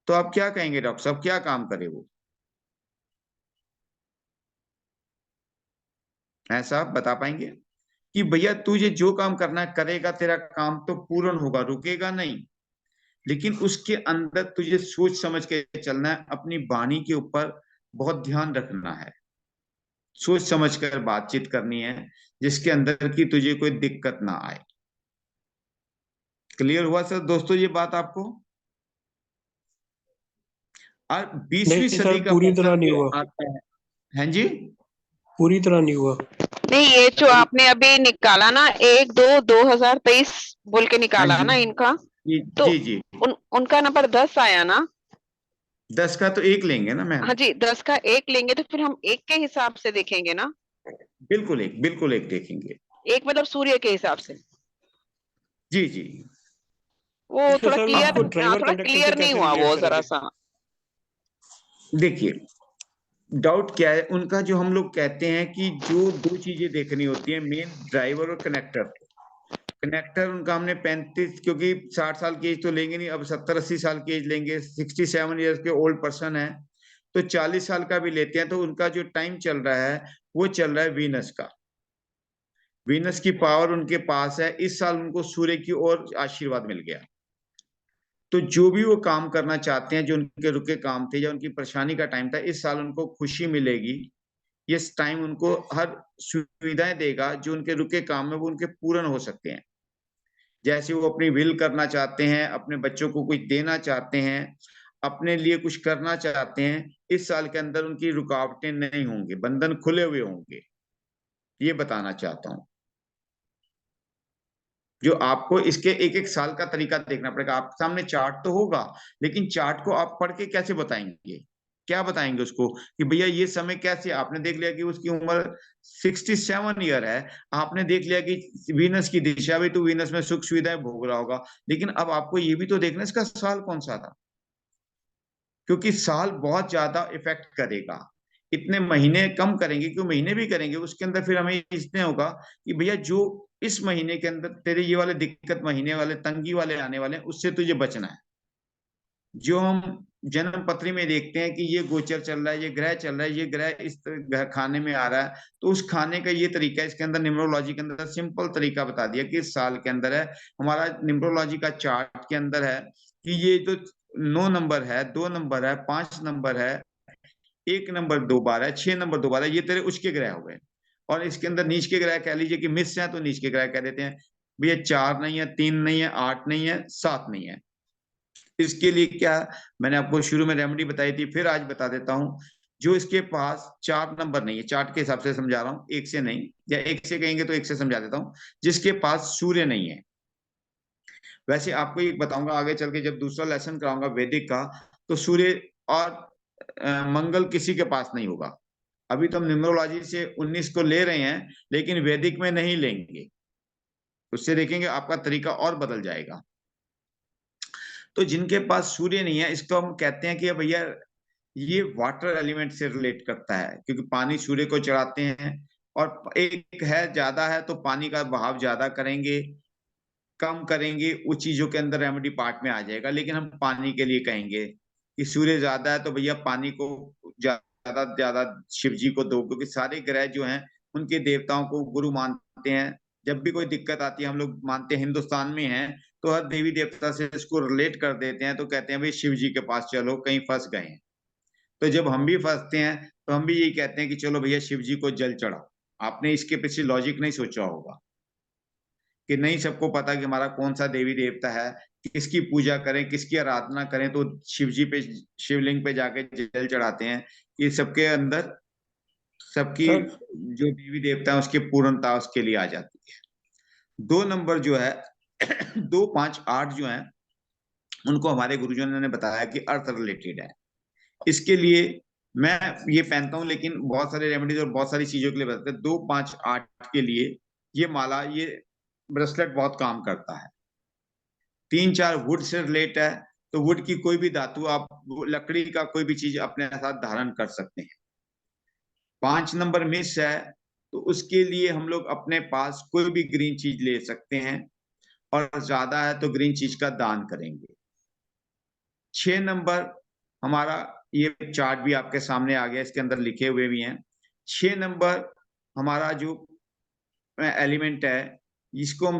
S1: तो आप क्या कहेंगे डॉक्टर साहब, क्या काम करे वो, ऐसा आप बता पाएंगे कि भैया तुझे जो काम करना है करेगा, तेरा काम तो पूर्ण होगा, रुकेगा नहीं। लेकिन उसके अंदर तुझे सोच समझ के चलना है, अपनी वाणी के ऊपर बहुत ध्यान रखना है, सोच समझ कर बातचीत करनी है, जिसके अंदर की तुझे कोई दिक्कत ना आए। क्लियर हुआ सर दोस्तों ये बात आपको। और 20वीं
S3: नहीं
S1: सदी
S3: सर,
S1: का
S3: पूरी तरह
S1: पर्सन
S3: नहीं
S1: जो
S3: हुआ।
S1: आता है, हैं जी,
S3: पूरी तरह नहीं हुआ।
S4: नहीं, ये जो आपने अभी निकाला ना 1-2-2023 बोल के
S1: हाँ
S4: निकाला
S1: जी
S4: ना इनका,
S1: जी
S4: तो
S1: जी जी।
S4: उनका नंबर 10 आया ना।
S1: 10 का तो एक लेंगे ना मैम।
S4: हाँ जी, 10 का 1 लेंगे तो फिर हम 1 के हिसाब से देखेंगे ना।
S1: बिल्कुल एक देखेंगे।
S4: 1 मतलब सूर्य के हिसाब से।
S1: जी जी।
S4: वो
S3: इसमें
S4: थोड़ा
S3: सर
S4: क्लियर,
S3: उसको
S4: हाँ
S3: ड्राइवर
S4: थोड़ा
S3: कंडक्टर से
S4: क्लियर नहीं
S3: कैसे
S4: हुआ
S3: रिलेट
S4: वो जरा
S3: करेंगे?
S4: सा।
S1: देखिए, डाउट क्या है उनका, जो हम लोग कहते हैं कि जो दो चीजें देखनी होती है, मेन ड्राइवर और कनेक्टर। कनेक्टर उनका हमने 35, क्योंकि 60 साल की एज तो लेंगे नहीं, अब 70-80 साल की एज लेंगे। 67 ईयर्स के ओल्ड पर्सन है, तो 40 साल का भी लेते हैं, तो उनका जो टाइम चल रहा है वो चल रहा है वीनस का। वीनस की पावर उनके पास है। इस साल उनको सूर्य की ओर आशीर्वाद मिल गया। तो जो भी वो काम करना चाहते हैं, जो उनके रुके काम थे या उनकी परेशानी का टाइम था, इस साल उनको खुशी मिलेगी। ये टाइम उनको हर सुविधाएं देगा, जो उनके रुके काम है वो उनके पूर्ण हो सकते हैं। जैसे वो अपनी विल करना चाहते हैं, अपने बच्चों को कुछ देना चाहते हैं, अपने लिए कुछ करना चाहते हैं, इस साल के अंदर उनकी रुकावटें नहीं होंगी, बंधन खुले हुए होंगे। ये बताना चाहता हूं। जो आपको इसके एक एक साल का तरीका देखना पड़ेगा। आपके सामने चार्ट तो होगा, लेकिन चार्ट को आप पढ़ के कैसे बताएंगे, क्या बताएंगे उसको कि भैया ये समय कैसे। आपने देख लिया कि उसकी उम्र 67 ईयर है, आपने देख लिया कि वीनस की दिशा भी, तो वीनस में सुख सुविधाएं भोग रहा होगा। लेकिन अब आपको ये भी तो देखना इसका साल कौन सा था, क्योंकि साल बहुत ज्यादा इफेक्ट करेगा। इतने महीने कम करेंगे, क्यों महीने भी करेंगे, उसके अंदर फिर हमें इसने होगा कि भैया जो इस महीने के अंदर तेरे ये वाले दिक्कत महीने वाले तंगी वाले आने वाले हैं, उससे तुझे बचना है। जो हम जन्म पत्री में देखते हैं कि ये गोचर चल रहा है, ये ग्रह चल रहा है, ये ग्रह इस खाने में आ रहा है, तो उस खाने का ये तरीका है। इसके अंदर न्यूमरोलॉजी के अंदर सिंपल तरीका बता दिया कि इस साल के अंदर है। हमारा न्यूमरोलॉजी का चार्ट के अंदर है कि ये तो 9 नंबर है, 2 नंबर है, 5 नंबर है, 1 नंबर 2 बार है, 6 नंबर 2 बार है, ये तेरे उच के ग्रह हो गए। और इसके अंदर नीच के ग्रह कह लीजिए कि मिस है तो नीच के ग्रह कह देते हैं। भैया 4 नहीं है, 3 नहीं है, 8 नहीं है, 7 नहीं है। इसके लिए क्या, मैंने आपको शुरू में रेमेडी बताई थी, फिर आज बता देता हूं। जो इसके पास 4 नंबर नहीं है, चार्ट के हिसाब से समझा रहा हूं, एक से नहीं, या एक से कहेंगे तो एक से समझा देता हूं। जिसके पास सूर्य नहीं है, वैसे आपको एक बताऊंगा आगे चल के जब दूसरा लेसन कराऊंगा वैदिक का, तो सूर्य और मंगल किसी के पास नहीं होगा। अभी तो हम न्यूमरोलॉजी से 19 को ले रहे हैं, लेकिन वैदिक में नहीं लेंगे, उससे देखेंगे आपका तरीका और बदल जाएगा। तो जिनके पास सूर्य नहीं है, इसको हम कहते हैं कि भैया ये वाटर एलिमेंट से रिलेट करता है, क्योंकि पानी सूर्य को चढ़ाते हैं। और एक है ज्यादा है तो पानी का बहाव ज्यादा करेंगे, कम करेंगे, उस चीजों के अंदर रेमेडी पार्ट में आ जाएगा। लेकिन हम पानी के लिए कहेंगे कि सूर्य ज्यादा है तो भैया पानी को ज्यादा ज्यादा शिव जी को दो, क्योंकि सारे ग्रह जो हैं उनके देवताओं को गुरु मानते हैं। जब भी कोई दिक्कत आती है, हम लोग मानते हैं हिंदुस्तान में है, तो हर देवी देवता से इसको रिलेट कर देते हैं, तो कहते हैं भाई शिव जी के पास चलो, कहीं फंस गए हैं। तो जब हम भी फंसते हैं तो हम भी यही कहते हैं कि चलो भैया शिव जी को जल चढ़ाओ। आपने इसके पीछे लॉजिक नहीं सोचा होगा कि नहीं सबको पता कि हमारा कौन सा देवी देवता है, किसकी पूजा करें, किसकी आराधना करें, तो शिव जी पे, शिवलिंग पे जाके जल चढ़ाते हैं कि सबके अंदर सबकी
S3: सर
S1: जो देवी देवता है उसकी पूर्णता उसके लिए आ जाती है। 2 नंबर जो है 2, 5, 8 जो है, उनको हमारे गुरुजनों ने बताया कि अर्थ रिलेटेड है। इसके लिए मैं ये पहनता हूँ, लेकिन बहुत सारे रेमेडीज और बहुत सारी चीजों के लिए बताते हैं। 2, 5, 8 के लिए ये माला, ये ब्रेसलेट बहुत काम करता है। 3, 4 वुड से रिलेट है, तो वुड की कोई भी धातु आप, लकड़ी का कोई भी चीज अपने साथ धारण कर सकते हैं। 5 नंबर मिस है, तो उसके लिए हम लोग अपने पास कोई भी ग्रीन चीज ले सकते हैं, और ज्यादा है तो ग्रीन चीज का दान करेंगे। 6 नंबर हमारा, ये चार्ट भी आपके सामने आ गया, इसके अंदर लिखे हुए भी हैं। 6 नंबर हमारा जो एलिमेंट है, जिसको हम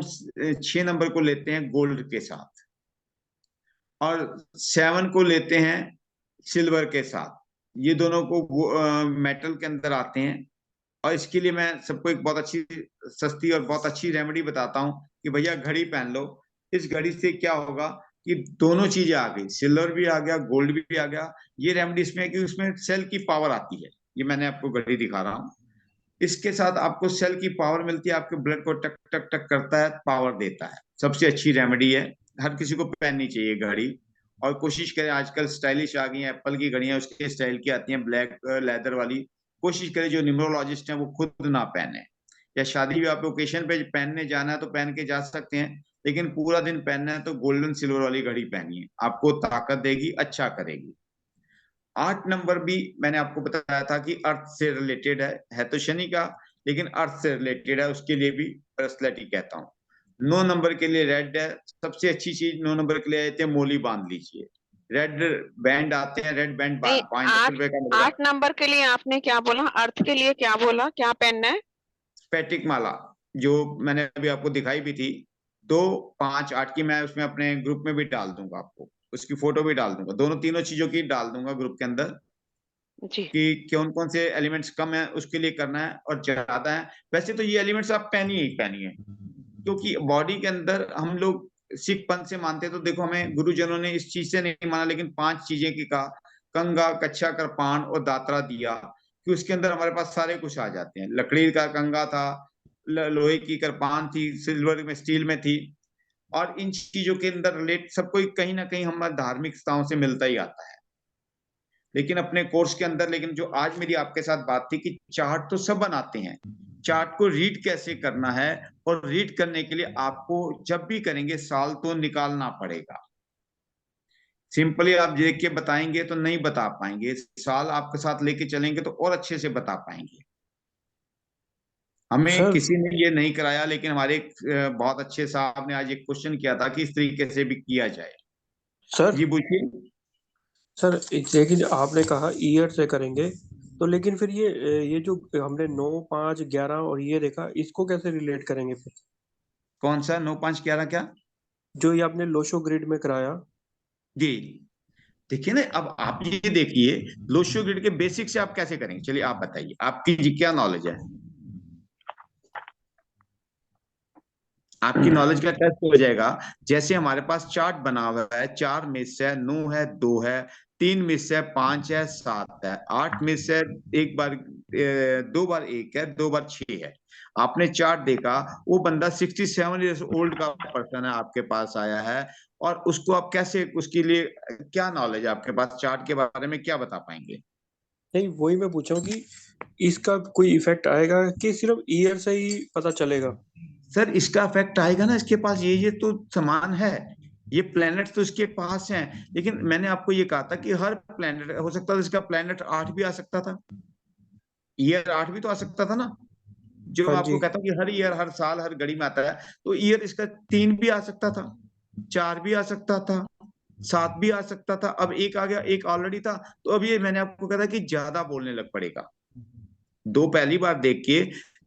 S1: 6 नंबर को लेते हैं गोल्ड के साथ, और 7 को लेते हैं सिल्वर के साथ। ये दोनों को मेटल के अंदर आते हैं। और इसके लिए मैं सबको एक बहुत अच्छी सस्ती और बहुत अच्छी रेमेडी बताता हूँ कि भैया घड़ी पहन लो। इस घड़ी से क्या होगा कि दोनों चीजें आ गई, सिल्वर भी आ गया, गोल्ड भी आ गया। ये रेमेडी इसमें है कि उसमें सेल की पावर आती है। ये मैंने आपको घड़ी दिखा रहा हूँ, इसके साथ आपको सेल की पावर मिलती है, आपके ब्लड को टक टक टक करता है, पावर देता है। सबसे अच्छी रेमेडी है, हर किसी को पहननी चाहिए घड़ी। और कोशिश करें, आजकल स्टाइलिश आ गई है, एप्पल की घड़ियां उसके स्टाइल की आती हैं, ब्लैक लेदर वाली। कोशिश करें जो न्यूमरोलॉजिस्ट हैं वो खुद ना पहने, या शादी भी आप ओकेशन पे पहनने जाना है तो पहन के जा सकते हैं, लेकिन पूरा दिन पहनना है तो गोल्डन सिल्वर वाली घड़ी पहनिए, आपको ताकत देगी, अच्छा करेगी। 8 नंबर भी मैंने आपको बताया था कि अर्थ से रिलेटेड है तो शनि का, लेकिन अर्थ से रिलेटेड है, उसके लिए भी ब्रेसलेट ही कहता हूँ। 9 नंबर के लिए रेड है, सबसे अच्छी चीज 9 नंबर के लिए आते हैं, मोली बांध लीजिए। रेड बैंड आते हैं, रेड बैंड
S4: नहीं,
S1: 5-10 रुपए का मिलेगा।
S4: 8 नंबर के लिए आपने क्या बोला, अर्थ के लिए क्या बोला, क्या पहनना है?
S1: स्फेटिक माला, जो मैंने अभी आपको दिखाई भी थी, 2, 5, 8 की, मैं उसमें अपने ग्रुप में भी डाल दूंगा, आपको उसकी फोटो भी डाल दूंगा, दोनों तीनों चीजों की डाल दूंगा ग्रुप के अंदर,
S4: जी।
S1: कि कौन कौन से एलिमेंट्स कम है उसके लिए करना है और ज्यादा है। वैसे तो ये एलिमेंट्स आप पहनिए ही पहनिए, क्योंकि बॉडी के अंदर हम लोग सिख पंथ से मानते हैं, तो देखो हमें गुरुजनों ने इस चीज से नहीं माना, लेकिन 5 चीजें की कहा, कंगा, कच्छा, कृपाण और दात्रा दिया, कि उसके अंदर हमारे पास सारे कुछ आ जाते हैं। लकड़ी का कंगा था, लोहे की कृपाण थी, सिल्वर में, स्टील में थी। और इन चीजों के अंदर रिलेट सबको कहीं ना कहीं हमारे धार्मिकताओं से मिलता ही आता है। लेकिन अपने कोर्स के अंदर, लेकिन जो आज मेरी आपके साथ बात थी कि चार्ट तो सब बनाते हैं, चार्ट को रीड कैसे करना है, और रीड करने के लिए आपको जब भी करेंगे साल तो निकालना पड़ेगा। सिंपली आप देख के बताएंगे तो नहीं बता पाएंगे, साल आपके साथ लेके चलेंगे तो और अच्छे से बता पाएंगे। हमें
S3: सर
S1: किसी ने ये नहीं कराया, लेकिन हमारे एक बहुत अच्छे साहब ने आज एक क्वेश्चन किया था कि इस तरीके से भी किया जाए।
S3: सर
S1: जी पूछिए।
S3: सर लेकिन आपने कहा ईयर से करेंगे, तो लेकिन फिर ये जो हमने 9, 5, 11 और ये देखा, इसको कैसे रिलेट करेंगे फिर?
S1: कौन सा 9, 5, 11 क्या?
S3: जो ये आपने लोशो ग्रिड में कराया।
S1: जी देखिए ना, अब आप ये देखिए, लोशो ग्रिड के बेसिक से आप कैसे करेंगे, चलिए आप बताइए, आपकी जी क्या नॉलेज है? आपकी नॉलेज का टेस्ट हो जाएगा। जैसे हमारे पास चार्ट बना हुआ है, 4 मिस है, 9 है, 2 है, 3 मिस है, 5 है, 7 है, 8 मिस है, एक बार 2 बार 1 है, 2 बार 6 है। आपने चार्ट देखा, वो बंदा 67 ईयर्स ओल्ड का पर्सन है, आपके पास आया है, और उसको आप कैसे, उसके लिए क्या नॉलेज है आपके पास, चार्ट के बारे में क्या बता पाएंगे?
S3: नहीं, वही मैं पूछा हूँ कि इसका कोई इफेक्ट आएगा कि सिर्फ ईयर से ही पता चलेगा?
S1: सर इसका इफेक्ट आएगा ना, इसके पास ये तो सामान है, ये प्लेनेट तो इसके पास हैं। लेकिन मैंने आपको ये कहा था कि हर प्लेनेट हो सकता था, इसका प्लेनेट 8 भी आ सकता था, ईयर 8 भी तो आ सकता था ना। जो
S3: हाँ
S1: मैं आपको
S3: जी।
S1: कहता हूँ कि हर ईयर, हर साल, हर घड़ी में आता है, तो ईयर इसका 3 भी आ सकता था, 4 भी आ सकता था, 7 भी आ सकता था। अब एक आ गया, एक ऑलरेडी था, तो अब ये मैंने आपको कहा था कि ज्यादा बोलने लग पड़ेगा। दो पहली बार देख के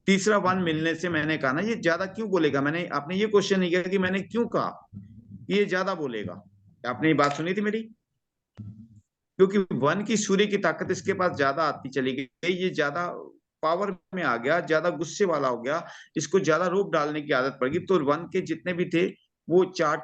S1: तीसरा वन मिलने से मैंने कहा ना, ये ज्यादा क्यों बोलेगा। मैंने, आपने ये क्वेश्चन नहीं किया कि मैंने क्यों कहा कि ये ज्यादा बोलेगा। आपने ये बात सुनी थी मेरी? क्योंकि वन की सूर्य की ताकत इसके पास ज्यादा आती चली गई, ये ज्यादा पावर में आ गया, ज्यादा गुस्से वाला हो गया, इसको ज्यादा रोप डालने की आदत पड़ गई। तो वन के जितने भी थे वो चार्ट,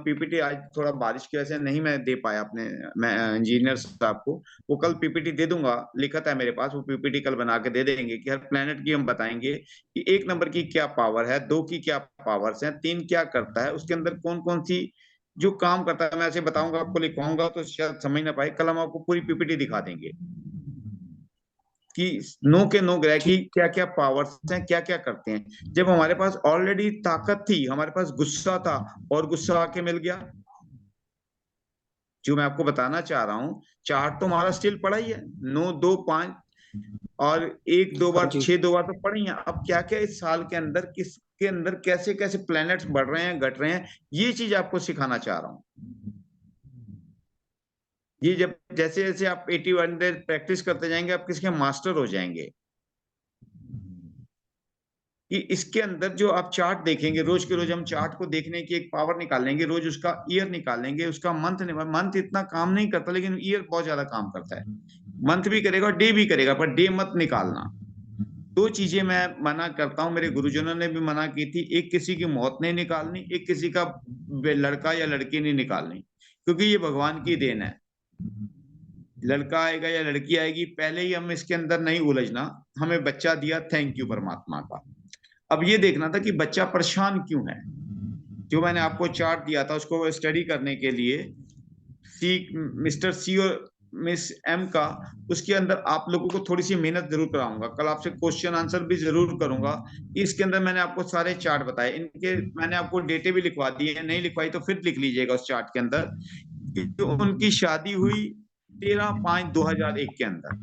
S1: पीपीटी आज थोड़ा बारिश की वजह से नहीं मैं दे पाया अपने, मैं इंजीनियर साहब को, वो कल पीपीटी दे दूंगा, लिखा है मेरे पास, वो पीपीटी कल बना के दे देंगे कि हर प्लेनेट की हम बताएंगे कि 1 नंबर की क्या पावर है, 2 की क्या पावर्स है, 3 क्या करता है, उसके अंदर कौन कौन सी जो काम करता है। मैं ऐसे बताऊंगा आपको, लिखवाऊंगा तो शायद समझ ना पाए, कल हम आपको पूरी पीपीटी दिखा देंगे कि नो के नो ग्रह की
S3: ठीक।
S1: क्या क्या पावर्स हैं, क्या क्या करते हैं। जब हमारे पास ऑलरेडी ताकत थी, हमारे पास गुस्सा था, और गुस्सा आके मिल गया। जो मैं आपको बताना चाह रहा हूं, चार्ट तो हमारा स्टिल पड़ा ही है, 9, 2, 5, और 1, 2 बार,
S3: हाँ जी।
S1: 6, 2 बार तो पड़े ही हैं। अब क्या क्या इस साल के अंदर, किसके अंदर कैसे कैसे प्लैनेट्स बढ़ रहे हैं, घट रहे हैं, ये चीज आपको सिखाना चाह रहा हूं। ये जब जैसे जैसे आप 80 100 प्रैक्टिस करते जाएंगे, आप किसके मास्टर हो जाएंगे। कि इसके अंदर जो आप चार्ट देखेंगे, रोज के रोज हम चार्ट को देखने की एक पावर निकाल लेंगे, रोज उसका ईयर निकाल लेंगे, उसका मंथ, मंथ इतना काम नहीं करता, लेकिन ईयर बहुत ज्यादा काम करता है। मंथ भी करेगा और डे भी करेगा, पर डे मत निकालना। दो चीजें मैं मना करता हूं, मेरे गुरुजनों ने भी मना की थी, एक किसी की मौत नहीं निकालनी, एक किसी का लड़का या लड़की नहीं निकालनी, क्योंकि ये भगवान की देन है। लड़का आएगा या लड़की आएगी, पहले ही हम इसके अंदर नहीं उलझना। हमें बच्चा दिया, थैंक यू परमात्मा का। अब ये देखना था कि बच्चा परेशान क्यों है। जो मैंने आपको चार्ट दिया था उसको स्टडी करने के लिए, सी, मिस्टर सी और मिस एम का, उसके अंदर आप लोगों को थोड़ी सी मेहनत जरूर कराऊंगा, कल आपसे क्वेश्चन आंसर भी जरूर करूंगा। इसके अंदर मैंने आपको सारे चार्ट बताए, इनके मैंने आपको डेटे भी लिखवा दिए हैं, नहीं लिखवाई तो फिर लिख लीजिएगा उस चार्ट के अंदर कि उनकी शादी हुई 13/5/2001 के अंदर।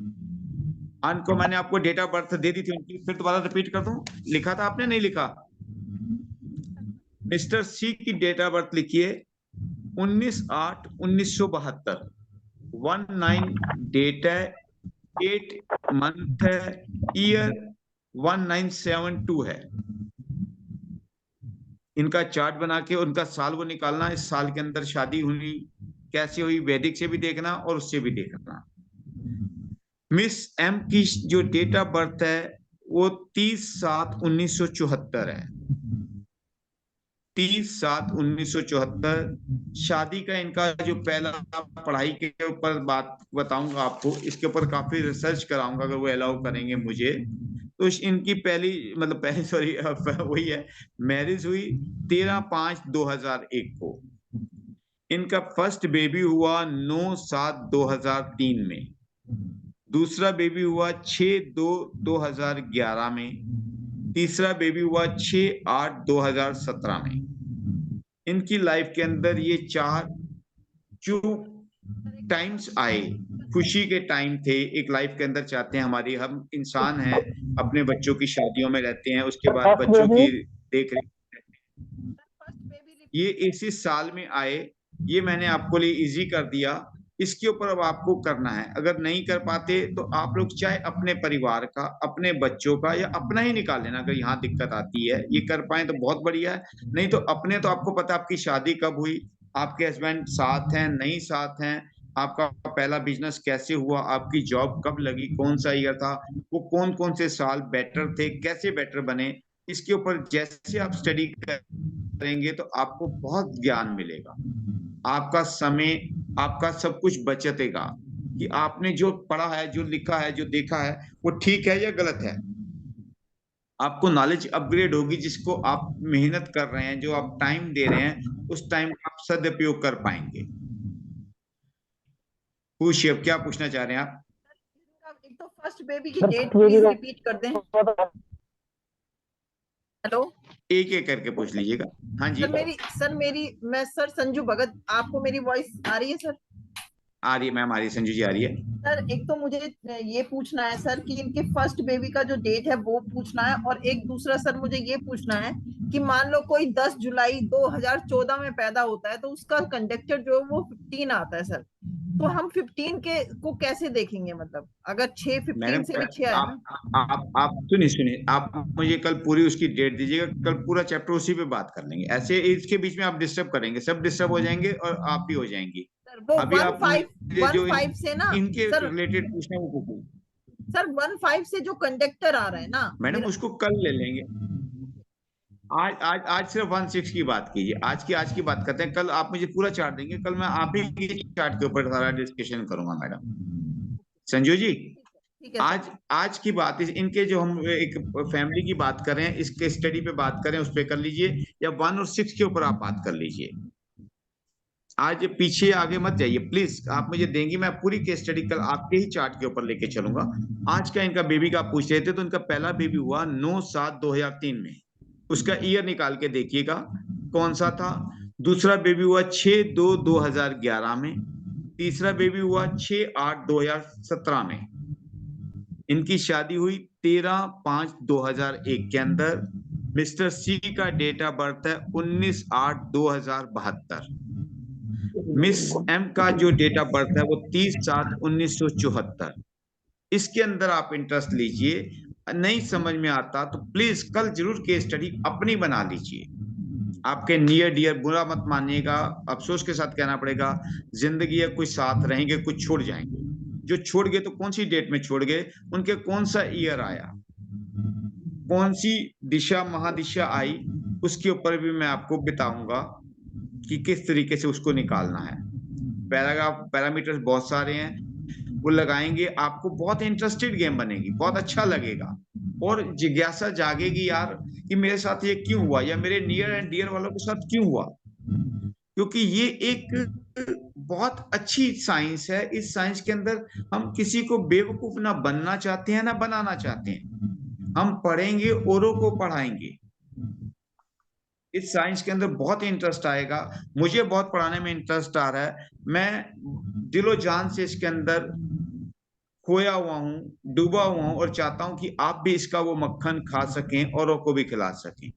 S1: को मैंने आपको डेट ऑफ बर्थ दे दी थी उनकी, फिर दोबारा रिपीट कर दूं, लिखा था आपने, नहीं लिखा? मिस्टर सी की डेट ऑफ बर्थ लिखिए, 19/8/1972, 19 डेट है, 8 मंथ है, ईयर 1972 है। इनका चार्ट बना के उनका साल वो निकालना, इस साल के अंदर शादी हुई कैसे हुई, वैदिक से भी देखना और उससे भी देखना। मिस एम की जो डेट ऑफ बर्थ है वो 30/7/1974 है, 30/7/1974। शादी का इनका जो पहला, पढ़ाई के ऊपर बात बताऊंगा आपको, इसके ऊपर काफी रिसर्च कराऊंगा अगर वो अलाउ करेंगे मुझे। तो इनकी पहली, मतलब पहली, सॉरी वही है, मैरिज हुई 13/5/2001 को। इनका फर्स्ट बेबी हुआ 9/7/2003 में, दूसरा बेबी हुआ 6/2/2011 में, तीसरा बेबी हुआ 6/8/2017 में। इनकी लाइफ के अंदर ये चार जो टाइम्स आए, खुशी के टाइम थे एक लाइफ के अंदर चाहते हैं हमारी, हम इंसान हैं, अपने बच्चों की शादियों में रहते हैं, उसके बाद बच्चों की देख रेख, ये इसी साल में आए, ये मैंने आपको लिए इजी कर दिया। इसके ऊपर अब आपको करना है। अगर नहीं कर पाते तो आप लोग चाहे अपने परिवार का, अपने बच्चों का या अपना ही निकाल लेना। अगर यहाँ दिक्कत आती है, ये कर पाए तो बहुत बढ़िया है, नहीं तो अपने, तो आपको पता आपकी शादी कब हुई, आपके हस्बैंड साथ हैं नहीं साथ हैं, आपका पहला बिजनेस कैसे हुआ, आपकी जॉब कब लगी, कौन सा ईयर था, वो कौन कौन से साल बेटर थे, कैसे बेटर बने, इसके ऊपर जैसे आप स्टडी करेंगे तो आपको बहुत ज्ञान मिलेगा। आपका समय, आपका सब कुछ बचतेगा कि आपने जो पढ़ा है, जो लिखा है, जो देखा है, वो ठीक है या गलत है। आपको नॉलेज अपग्रेड होगी, जिसको आप मेहनत कर रहे हैं, जो आप टाइम दे रहे हैं, उस टाइम का आप सदुपयोग कर पाएंगे। पूछिए, अब क्या पूछना चाह रहे हैं आप?
S5: एक तो फर्स्ट बेबी की डेट प्लीज रिपीट कर दें। हेलो,
S1: एक एक करके पूछ लीजिएगा। हाँ जी,
S5: मैं सर संजू भगत, आपको मेरी वॉइस आ रही है सर?
S1: आ रही है मैम, आ रही है, संजू जी आ रही है।
S5: सर एक तो मुझे ये पूछना है सर कि इनके फर्स्ट बेबी का जो डेट है वो पूछना है, और एक दूसरा सर मुझे ये पूछना है कि मान लो कोई 10 जुलाई 2014 में पैदा होता है तो उसका कंडक्टर जो है वो 15 आता है सर, तो हम 15 के को कैसे देखेंगे? मतलब अगर 15 से भी 6 आया ना।
S1: आप सुनिए सुनिए, आप मुझे कल पूरी उसकी डेट दीजिएगा, कल पूरा चैप्टर उसी पे बात कर लेंगे। ऐसे इसके बीच में आप डिस्टर्ब करेंगे, सब डिस्टर्ब हो जाएंगे और आप भी हो जाएंगी।
S5: वो
S1: अभी आप जो
S5: 15 से ना
S1: इनके
S5: सर,
S1: रिलेटेड पूछना है वो पूछो।
S5: सर 15 से जो कंडक्टर आ रहा है ना
S1: मैडम, उसको कल ले लेंगे। आज आज आज सिर्फ 16 की बात कीजिए, आज की बात करते हैं। कल आप मुझे पूरा चार्ट देंगे, कल मैं आप ही के चार्ट के ऊपर सारा डिस्कशन करूंगा मैडम। संजू जी, आज की बात इनके जो हम एक फैमिली की बात कर रहे हैं, इसके स्टडी पे बात करें, उस पे कर लीजिए, या 1 और 6 के ऊपर आप बात कर लीजिए। आज पीछे आगे मत जाइए प्लीज, आप मुझे देंगी, मैं पूरी केस स्टडी कल आपके ही चार्ट के ऊपर लेके चलूंगा। आज का इनका बेबी का आप पूछ रहे थे, तो इनका पहला बेबी हुआ 9/7/2003 में, उसका ईयर निकाल के देखिएगा कौन सा था। दूसरा बेबी हुआ 6/2/2011 में। तीसरा बेबी हुआ 6/8/2017 में। इनकी शादी हुई 13/5/2001 के अंदर। मिस्टर सी का डेट ऑफ बर्थ है 19/8/2072। मिस एम का जो डेट ऑफ बर्थ है वो 30/7/1974। इसके अंदर आप इंटरेस्ट लीजिए, नहीं समझ में आता तो प्लीज कल जरूर केस स्टडी अपनी बना लीजिए। आपके नियर डियर, बुरा मत मानिएगा, अफसोस के साथ कहना पड़ेगा, जिंदगी है, कुछ साथ रहेंगे, कुछ छोड़ जाएंगे। जो छोड़ गए तो कौन सी डेट में छोड़ गए, उनके कौन सा ईयर आया, कौन सी दिशा महादिशा आई, उसके ऊपर भी मैं आपको बताऊंगा कि किस तरीके से उसको निकालना है। पैरामीटर्स बहुत सारे हैं, वो लगाएंगे, आपको बहुत इंटरेस्टेड गेम बनेगी, बहुत अच्छा लगेगा, और जिज्ञासा जागेगी यार कि मेरे साथ ये क्यों हुआ, या मेरे नियर एंड डियर वालों के साथ क्यों हुआ। क्योंकि ये एक बहुत अच्छी साइंस है। इस साइंस के अंदर हम किसी को बेवकूफ ना बनना चाहते हैं ना बनाना चाहते हैं। हम पढ़ेंगे, औरों को पढ़ाएंगे। इस साइंस के अंदर बहुत इंटरेस्ट आएगा, मुझे बहुत पढ़ाने में इंटरेस्ट आ रहा है। मैं दिलो जान से इसके अंदर खोया हुआ हूं, डूबा हुआ हूं, और चाहता हूं कि आप भी इसका वो मक्खन खा सकें, औरों को भी खिला सकें।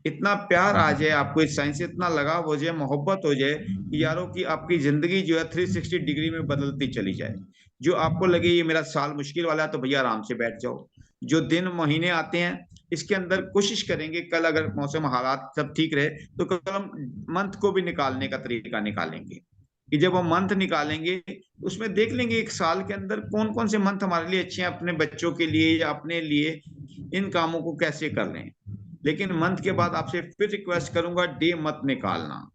S1: इतना प्यार आ जाए आपको इस साइंस से, इतना लगाव हो जाए, मोहब्बत हो जाए कि यारों की आपकी जिंदगी जो है 360 डिग्री में बदलती चली जाए। जो आपको लगे ये मेरा साल मुश्किल वाला है, तो भैया आराम से बैठ जाओ। जो दिन महीने आते हैं इसके अंदर कोशिश करेंगे, कल अगर मौसम हालात सब ठीक रहे तो कल हम मंथ को भी निकालने का तरीका निकालेंगे, कि जब हम मंथ निकालेंगे उसमें देख लेंगे एक साल के अंदर कौन कौन से मंथ हमारे लिए अच्छे हैं, अपने बच्चों के लिए या अपने लिए, इन कामों को कैसे कर लें। लेकिन मंथ के बाद आपसे फिर रिक्वेस्ट करूंगा, डे मत निकालना,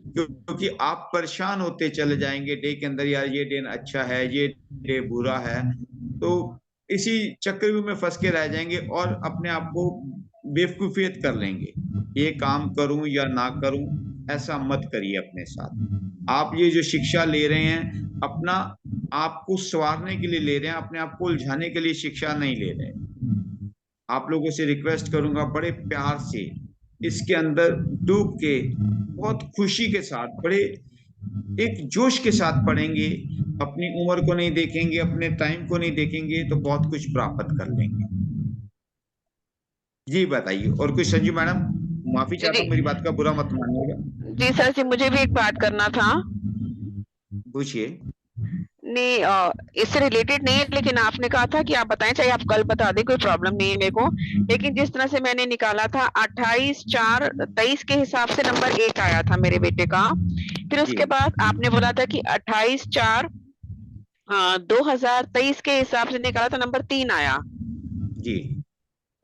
S1: क्योंकि आप परेशान होते चले जाएंगे डे के अंदर, यार ये डे अच्छा है, ये डे बुरा है, तो इसी चक्रव्यूह में फंस के रह जाएंगे और अपने आप को बेवकूफियत कर लेंगे। ये काम करूं या ना करूं, ऐसा मत करिए अपने साथ। आप ये जो शिक्षा ले रहे हैं, अपना आपको संवारने के लिए ले रहे हैं, अपने आप को उलझाने के लिए शिक्षा नहीं ले रहे। आप लोगों से रिक्वेस्ट करूंगा बड़े प्यार से इसके अंदर डूब के, बहुत खुशी के साथ, बड़े एक जोश के साथ पढ़ेंगे, अपनी उम्र को नहीं देखेंगे, अपने टाइम को नहीं देखेंगे, तो बहुत कुछ प्राप्त कर लेंगे। जी बताइए, और कुछ? संजू मैडम, माफी
S4: जी
S1: चाहता हूँ, मेरी बात का बुरा मत मानिएगा।
S4: जी सर जी, मुझे भी एक बात करना था।
S1: पूछिए।
S4: नहीं, इससे रिलेटेड नहीं है, लेकिन आपने कहा था कि आप बताएं, चाहे आप कल बता दें, कोई प्रॉब्लम नहीं है मेरे को। लेकिन जिस तरह से मैंने निकाला था 28/4/23 के हिसाब से नंबर 1 आया था मेरे बेटे का। फिर
S1: जी
S4: उसके बाद आपने बोला था कि 28/4/2023 के हिसाब से निकाला तो नंबर 3 आया।
S1: जी।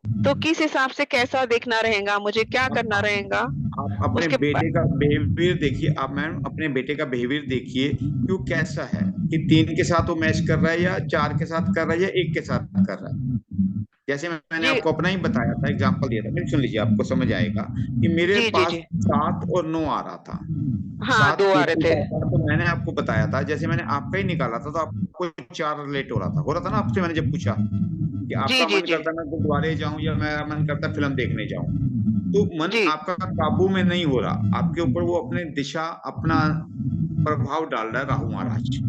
S4: तो किस हिसाब से कैसा देखना रहेगा, मुझे क्या करना रहेगा?
S1: आप अपने
S4: उसके
S1: बेटे
S4: बाद
S1: का बिहेवियर देखिए, आप मैम अपने बेटे का बिहेवियर देखिए कि वो कैसा है, कि 3 के साथ वो मैच कर रहा है या 4 के साथ कर रहा है या 1 के साथ कर रहा है। जैसे मैंने
S4: जी
S1: आपको अपना ही बताया था, एग्जांपल दिया था, मेरी सुन लीजिए, आपको समझ आएगा कि मेरे
S4: जी जी
S1: पास
S4: जी
S1: 7 और 9 आ रहा था।
S4: हाँ,
S1: 7
S4: 2 आ
S1: एक
S4: रहे
S1: के
S4: थे।
S1: साथ था, तो मैंने आपको बताया था, जैसे मैंने आपका ही निकाला था, तो आपको 4 रिलेट हो रहा था ना आपसे, मैंने जब पूछा कि
S4: जी
S1: आपका
S4: जी
S1: मन
S4: जी
S1: करता है मैं गुरुद्वारे जाऊं या मेरा मन करता है फिल्म देखने जाऊं, तो मन
S4: जी
S1: आपका काबू में नहीं हो रहा, आपके ऊपर वो अपने दिशा, अपना प्रभाव डाल रहा है राहु महाराज,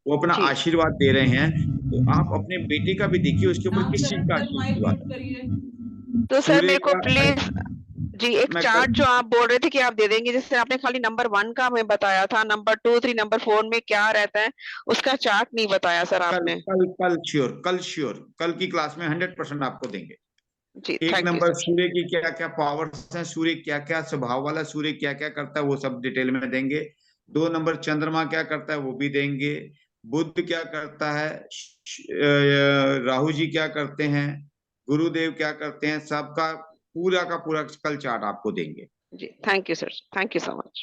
S1: वो अपना
S4: जी।
S1: आशीर्वाद दे रहे हैं। तो आप अपने बेटे का भी देखिए, उसके ऊपर किस चीज का आशीर्वाद है।
S4: तो सर
S1: सूर्य
S4: मेरे को
S1: का,
S4: प्लीज जी एक
S1: मैं
S4: चार्ट
S1: कर,
S4: जो आप बोल रहे थे कि आप दे देंगे, जैसे आपने खाली नंबर 1 का हमें बताया था, नंबर 2, 3, नंबर 4 में क्या रहता है, उसका चार्ट नहीं बताया सर
S1: कल
S4: आपने।
S1: कल कल श्योर, कल श्योर, कल की क्लास में 100% आपको देंगे।
S4: जी,
S1: एक
S4: थैंक यू
S1: नंबर,
S4: सर।
S1: सूर्य की क्या क्या पावर्स हैं, सूर्य क्या क्या स्वभाव वाला, सूर्य क्या क्या करता है, वो सब डिटेल में देंगे। 2 नंबर, चंद्रमा क्या करता है, वो भी देंगे। बुध क्या करता है, राहु जी क्या करते हैं, गुरुदेव क्या करते हैं, सबका पूरा का पूरा कल चार्ट आपको देंगे।
S4: जी, thank you sir, thank you so much.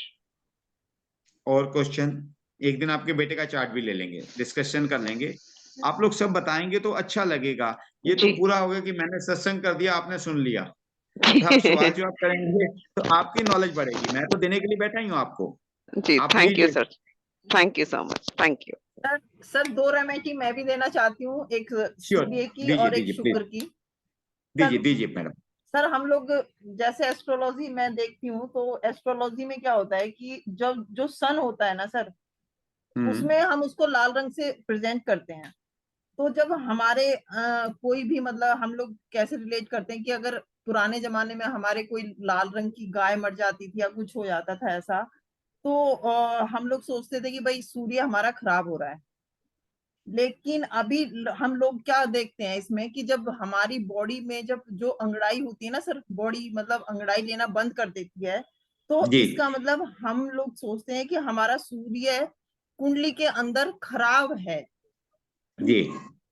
S1: और क्वेश्चन? एक दिन आपके बेटे का चार्ट भी ले लेंगे, डिस्कशन कर लेंगे, आप लोग सब बताएंगे तो अच्छा लगेगा। ये तो
S4: जी
S1: पूरा हो गया कि मैंने सत्संग कर दिया, आपने सुन लिया। अब आप सवाल जवाब करेंगे तो आपकी नॉलेज बढ़ेगी, मैं तो देने के लिए बैठा ही हूँ आपको।
S4: जी,
S1: आप
S4: थैंक यू
S1: लीजिए।
S4: Sir, thank you so much, thank you.
S5: Sir sir, 2 remedy मैं भी देना चाहती हूँ, एक
S1: श्योर,
S5: सूर्य की
S1: दीजिए
S5: और एक
S1: दीजिए प्लीज,
S5: शुक्र की।
S1: दीजिए
S5: सर
S1: दीजिए मैडम।
S5: सर हम लोग जैसे एस्ट्रोलॉजी मैं देखती हूँ, तो एस्ट्रोलॉजी में क्या होता है कि जब जो सन होता है ना सर,
S1: हम्म।
S5: उसमें हम उसको लाल रंग से प्रेजेंट करते हैं। तो जब हमारे कोई भी मतलब हम लोग कैसे रिलेट करते हैं कि अगर पुराने जमाने में हमारे कोई लाल रंग की गाय मर जाती थी या कुछ हो जाता था ऐसा, तो हम लोग सोचते थे कि भाई सूर्य हमारा खराब हो रहा है। लेकिन अभी हम लोग क्या देखते हैं इसमें कि जब हमारी बॉडी में जब जो अंगड़ाई होती है ना सर, बॉडी मतलब अंगड़ाई लेना बंद कर देती है, तो
S1: जी
S5: इसका मतलब हम लोग सोचते हैं कि हमारा सूर्य कुंडली के अंदर खराब है।
S1: जी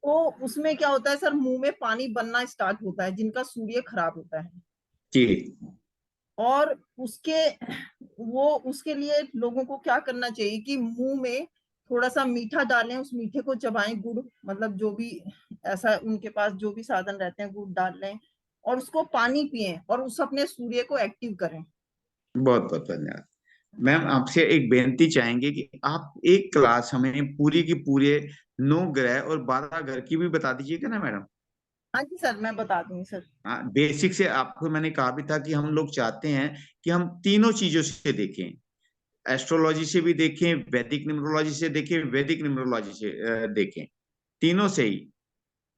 S5: तो उसमें क्या होता है सर, मुंह में पानी बनना स्टार्ट होता है जिनका सूर्य खराब होता है।
S1: जी
S5: और उसके वो उसके लिए लोगों को क्या करना चाहिए कि मुंह में थोड़ा सा मीठा डालें, उस मीठे को चबाएं, गुड़ मतलब जो भी ऐसा उनके पास जो भी साधन रहते हैं गुड़ डाल लें, और उसको पानी पिएं और उस अपने सूर्य को एक्टिव करें।
S1: बहुत बहुत धन्यवाद। मैम आपसे एक बेनती चाहेंगे कि आप एक क्लास हमें पूरी की पूरे 9 ग्रह और 12 घर की भी बता दीजिएगा ना मैडम।
S5: हाँ जी सर, मैं बता दूंगी सर।
S1: हाँ, बेसिक से आपको मैंने कहा भी था कि हम लोग चाहते हैं कि हम तीनों चीजों से देखें, एस्ट्रोलॉजी से भी देखें, वैदिक न्यूमरोलॉजी से देखें, वैदिक न्यूमरोलॉजी से देखें, तीनों से ही।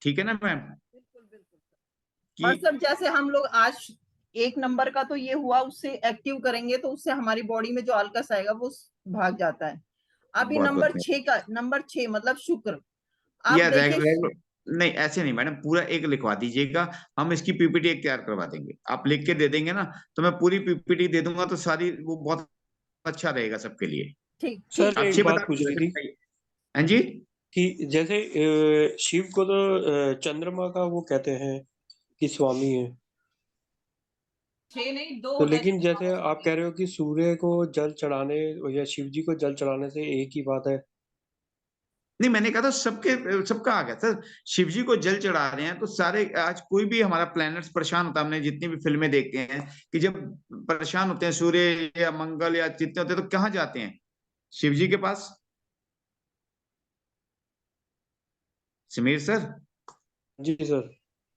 S1: ठीक है ना मैम?
S5: बिल्कुल बिल्कुल सर।
S1: कि
S5: और सर जैसे हम लोग आज 1 नंबर का तो ये हुआ, उससे एक्टिव करेंगे तो उससे हमारी बॉडी में जो आलकस आएगा वो भाग जाता है। अभी
S1: बहुत
S5: नंबर
S1: बहुत
S5: 6 का, नंबर 6 मतलब शुक्र, आप
S1: या
S5: देखिए।
S1: नहीं, ऐसे नहीं मैडम, पूरा एक लिखवा दीजिएगा, हम इसकी पीपीटी एक तैयार करवा देंगे, आप लिख के दे देंगे ना, तो मैं पूरी पीपीटी दे दूंगा, तो सारी वो बहुत अच्छा रहेगा सबके लिए।
S5: ठीक ठीक
S3: सर
S5: है
S1: आप
S3: एक
S5: ठीक
S1: छह
S5: है।
S3: बात
S1: बता
S3: पूछनी थी
S1: दीजिए। हाँ जी।
S3: कि जैसे शिव को तो चंद्रमा का वो कहते हैं कि स्वामी है,
S5: 6 नहीं, 2
S3: तो
S5: है
S3: लेकिन जैसे
S5: चंद्रमा
S3: आप
S5: स्वामी।
S3: कह रहे हो कि सूर्य को जल चढ़ाने या शिव जी को जल चढ़ाने से एक ही बात है।
S1: नहीं, मैंने कहा था सबके, सबका आ गया सर। शिव जी को जल चढ़ा रहे हैं तो सारे, आज कोई भी हमारा प्लैनेट्स परेशान होता है, हमने जितनी भी फिल्में देखते हैं कि जब परेशान होते हैं सूर्य या मंगल या जितने होते हैं, तो कहाँ जाते हैं? शिव जी के पास। समीर सर,
S3: जी सर।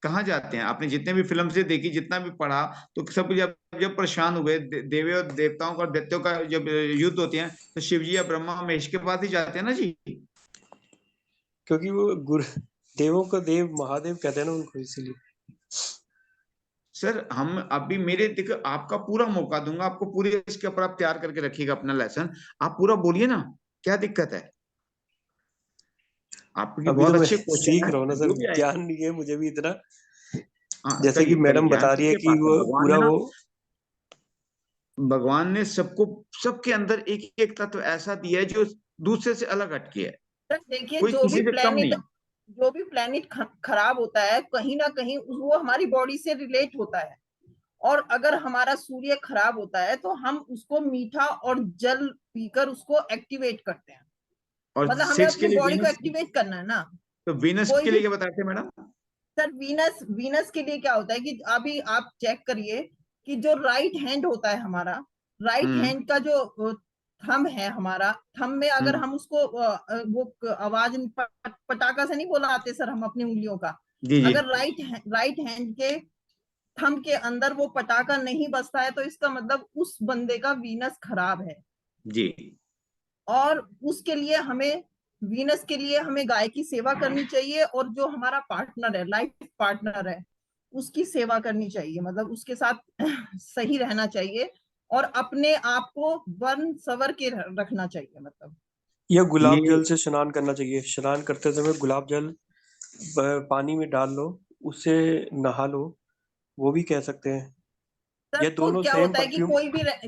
S1: कहाँ जाते हैं? आपने जितने भी फिल्म से देखी, जितना भी पढ़ा, तो सब जब जब परेशान हुए, देवी और देवताओं का और दैत्यों का जब युद्ध होते हैं, तो शिव जी या ब्रह्मा महेश के पास ही जाते हैं ना जी।
S3: क्योंकि वो गुरु देवों को देव महादेव कहते हैं ना उनको, इसीलिए।
S1: सर हम अभी मेरे देखो, आपका पूरा मौका दूंगा आपको, पूरे इसके ऊपर आप तैयार करके रखिएगा अपना लेसन, आप पूरा बोलिए ना, क्या दिक्कत है? आपके
S3: अभी
S1: बहुत
S3: तो मैं
S1: अच्छे क्वेश्चन
S3: सीख
S1: है,
S3: रहा हूँ ना सर,
S1: जो भी आए।
S3: ज्ञान नहीं है मुझे भी इतना।
S1: हाँ,
S3: जैसे कि
S1: करिए करिए,
S3: मैडम
S1: ज्ञान
S3: बता रही है
S1: सबके
S3: कि
S1: पास है।
S3: वो
S1: भगवान
S3: पूरा
S1: ने ना,
S3: वो
S1: भगवान ने सबको, सबके अंदर एक एक तत्व ऐसा दिया है जो दूसरे से अलग हटके है,
S5: सर देखिए,
S1: कोई किसी से कम नहीं।
S5: जो भी प्लेनेट खराब होता है, कहीं ना कहीं वो हमारी बॉडी से रिलेट होता है। और अगर हमारा सूर्य खराब होता है तो हम उसको मीठा और जल पीकर उसको एक्टिवेट करते हैं।
S1: और
S5: मतलब हमें
S1: सेक्स के
S5: अपनी
S1: लिए
S5: बॉडी को
S1: वीनस,
S5: एक्टिवेट करना है ना।
S1: तो वीनस
S5: कोई
S1: के
S5: भी,
S1: लिए क्या बताते हैं मैडम?
S5: सर वीनस वीनस के लिए क्या होता है कि अभी आप चेक करिए कि जो राइट हैंड होता है हमारा, राइट
S1: हम्म
S5: हैंड का जो थंब है हमारा, थंब में अगर
S1: हम्म
S5: हम उसको वो आवाज पटाखा से नहीं बोलाते सर हम अपनी उंगलियों का,
S1: जी जी
S5: अगर राइट हैंड के थंब के अंदर वो पटाखा नहीं बजता है तो इसका मतलब उस बंदे का वीनस खराब है।
S1: जी।
S5: और उसके लिए हमें, वीनस के लिए हमें गाय की सेवा करनी चाहिए, और जो हमारा पार्टनर है, लाइफ पार्टनर है, उसकी सेवा करनी चाहिए, मतलब उसके साथ सही रहना चाहिए, और अपने आप को वर्ण सवर के रखना चाहिए मतलब।
S3: या
S1: ये
S3: गुलाब जल से स्नान करना चाहिए। स्नान करते समय गुलाब जल पानी में डाल लो, उससे नहा लो, वो भी कह सकते हैं।
S5: सर
S3: ये
S5: वो
S3: दोनों
S5: क्या
S3: सेम
S5: होता है कि
S3: परफ्यूम।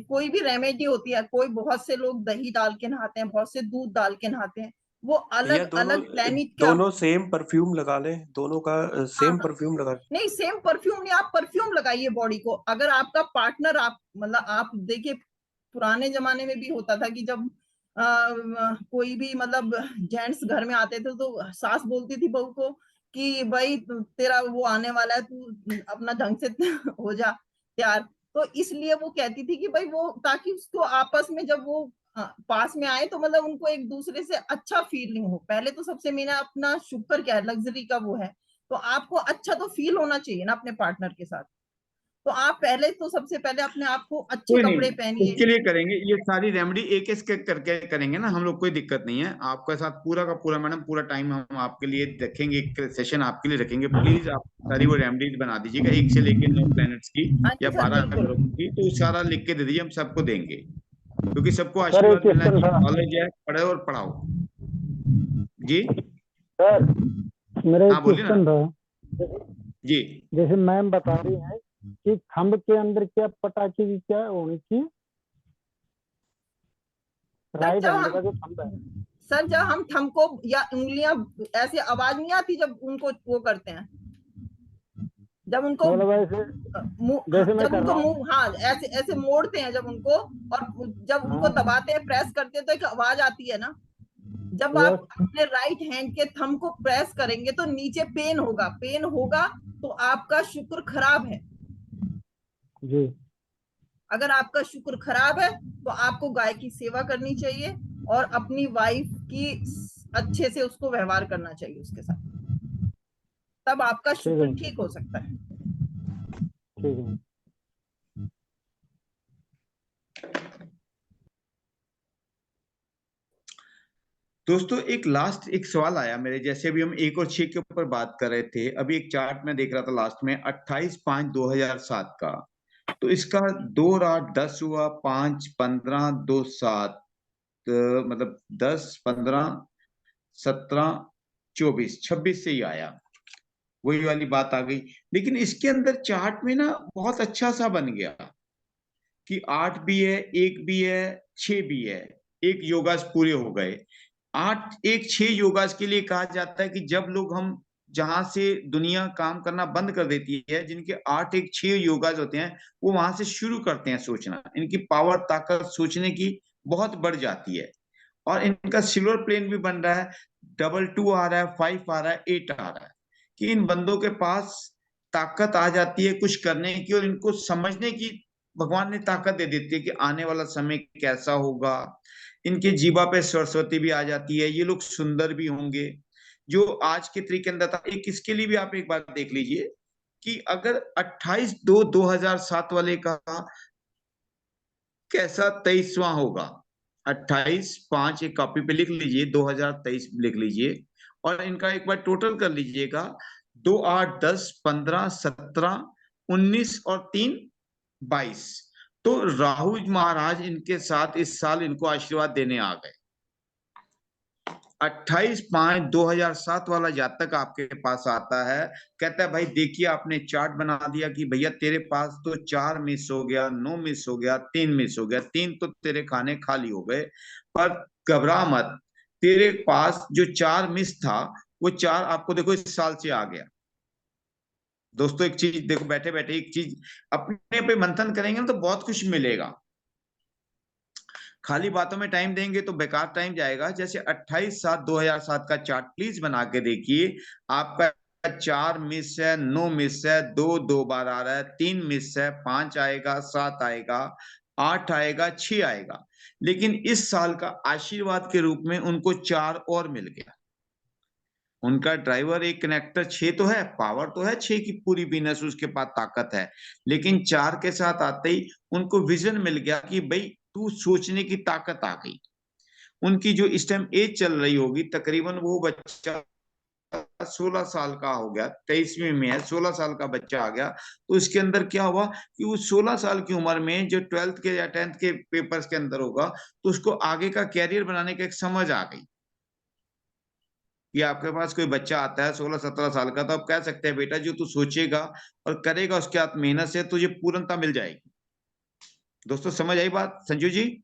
S5: कोई भी रेमेडी होती है, कोई बहुत से लोग दही डाल के नहाते हैं, बहुत से दूध डाल के नहाते हैं, वो
S3: या
S5: अलग
S3: दोनों
S5: अलग प्लेनेट का।
S3: दोनों सेम परफ्यूम लगा लें, दोनों का
S5: हाँ
S3: सेम
S5: हाँ,
S3: परफ्यूम लगा।
S5: नहीं सेम परफ्यूम नहीं, आप परफ्यूम लगाइए बॉडी को। अगर आपका पार्टनर, आप मतलब आप देखिए, पुराने जमाने में भी होता था कि जब कोई भी मतलब जेंट्स घर में आते थे तो सास बोलती थी बहू को कि भाई तेरा वो आने वाला है, तू अपना ढंग से हो जा तैयार। तो इसलिए वो कहती थी कि भाई वो, ताकि उसको आपस में जब वो पास में आए तो मतलब उनको एक दूसरे से अच्छा फीलिंग हो। पहले तो सबसे मेरा अपना शुक्र क्या है, लग्जरी का वो है, तो आपको अच्छा तो फील होना चाहिए ना अपने पार्टनर के साथ। तो आप पहले तो सबसे पहले अपने आप को अच्छे
S1: कोई नहीं,
S5: कपड़े पहनिए।
S1: उसके लिए करेंगे ये सारी रेमेडी, एक एक करके करेंगे ना हम लोग, कोई दिक्कत नहीं है। आपके साथ पूरा का पूरा मैडम, पूरा टाइम हम आपके लिए रखेंगे, एक सेशन आपके लिए रखेंगे। प्लीज आप सारी वो रेमेडीज बना दीजिएगा, 1 से लेकर 9 प्लैनेट्स की
S5: हाँ
S1: या
S5: जी सर,
S1: 12
S5: बिल्कुल।
S1: ग्रहों की, तो सारा लिख के दे दीजिए, हम सबको देंगे, क्योंकि सबको
S2: सर एक
S1: आशीर्वाद मिलना
S2: क्वेश्चन
S1: चाहिए।
S2: था।
S1: नॉलेज है, पढ़ो और पढ़ाओ जी।
S2: सर मेरा एक
S1: हाँ बोलिए ना
S2: क्वेश्चन था।
S1: जी।
S2: जैसे मैम बता रही हैं कि थंब के अंदर क्या पटाखे की क्या होनी चाहिए,
S5: सर
S2: राइट
S5: जब
S2: हैंड
S5: हम
S2: का जो थंब है।
S5: सर जब हम थंब को या उंगलियां, ऐसे आवाज नहीं आती जब उनको वो करते हैं, जब उनको
S2: मतलब ऐसे जैसे मैं
S5: जब
S2: कर
S5: उनको
S2: रहा हूँ।
S5: मुंह, हाँ ऐसे ऐसे मोड़ते हैं जब उनको, और जब उनको
S2: हाँ
S5: दबाते हैं, प्रेस करते हैं, तो एक आवाज आती है ना। जब आप
S2: यस
S5: अपने राइट हैंड के थंब को प्रेस करेंगे तो नीचे पेन होगा, पेन होगा तो आपका शुक्र खराब है।
S2: जी।
S5: अगर आपका शुक्र खराब है तो आपको गाय की सेवा करनी चाहिए, और अपनी वाइफ की अच्छे से उसको व्यवहार करना चाहिए उसके साथ, तब आपका
S2: ठीक
S5: शुक्र
S2: है,
S5: ठीक हो सकता है।
S2: ठीक है।
S1: दोस्तों एक लास्ट एक सवाल आया मेरे, जैसे अभी हम 1 और 6 के ऊपर बात कर रहे थे, अभी एक चार्ट में देख रहा था लास्ट में 28/5/2007 का, तो इसका 2 और 8 10 हुआ, 5 15 2 7, मतलब 10 15 17 24 26 से ही आया, वही वाली बात आ गई। लेकिन इसके अंदर चार्ट में ना बहुत अच्छा सा बन गया कि 8 भी है, 1 भी है, 6 भी है, एक योगास पूरे हो गए। 8 1 6 योगास के लिए कहा जाता है कि जब लोग हम जहां से दुनिया काम करना बंद कर देती है, जिनके 8 1 6 योगास होते हैं, वो वहां से शुरू करते हैं सोचना, इनकी पावर ताकत सोचने की बहुत बढ़ जाती है। और इनका सिल्वर प्लेन भी बन रहा है, 2 2 आ रहा है, 5 आ रहा है, 8 आ रहा है, कि इन बंदों के पास ताकत आ जाती है कुछ करने की, और इनको समझने की भगवान ने ताकत दे देती है कि आने वाला समय कैसा होगा। इनके जीवा पे सरस्वती भी आ जाती है, ये लोग सुंदर भी होंगे, जो आज के तरीके अंदर था। एक इसके लिए भी आप एक बात देख लीजिए कि अगर 28/2/2007 वाले का कैसा 23वां होगा। 28/5 एक कॉपी पे लिख लीजिए, 2023 लिख लीजिए, और इनका एक बार टोटल कर लीजिएगा। 2, 8, 10, 15, 17, 19 और 3, 22। तो राहु महाराज इनके साथ इस साल इनको आशीर्वाद देने आ गए। 28/5/2007 वाला जातक आपके पास आता है, कहता है भाई देखिए आपने चार्ट बना दिया कि भैया तेरे पास तो 4 मिस हो गया, 9 मिस हो गया, 3 मिस हो गया, 3 तो तेरे खाने खाली हो गए। पर घबरा मत, तेरे पास जो 4 मिस था वो 4 आपको देखो इस साल से आ गया। दोस्तों एक चीज देखो, बैठे बैठे एक चीज अपने पे मंथन करेंगे ना तो बहुत कुछ मिलेगा। खाली बातों में टाइम देंगे तो बेकार टाइम जाएगा। जैसे 28/7/2007 का चार्ट प्लीज बना के देखिए। आपका 4 मिस है, 9 मिस है, 2 2 बार आ रहा है, 3 मिस है, 5 आएगा, 7 आएगा, 8 आएगा, 6 आएगा। लेकिन इस साल का आशीर्वाद के रूप में उनको 4 और मिल गया। उनका ड्राइवर एक कनेक्टर 6 तो है, पावर तो है 6 की पूरी वीनस उसके पास ताकत है, लेकिन 4 के साथ आते ही उनको विजन मिल गया कि भाई तू सोचने की ताकत आ गई। उनकी जो इस टाइम एज चल रही होगी तकरीबन, वो बच्चा 16 साल का हो गया, 23वीं में है, 16 साल का बच्चा आ गया। तो इसके अंदर क्या हुआ कि वो 16 साल की उम्र में जो 12th के या 10th के पेपर्स के अंदर होगा, तो उसको आगे का कैरियर बनाने की एक समझ आ गई। कि आपके पास कोई बच्चा आता है 16-17 साल का, तो आप कह सकते हैं बेटा जो तू सोचेगा और करेगा उसके हाथ मेहनत से तुझे पूर्णता मिल जाएगी। दोस्तों समझ आई बात संजू जी?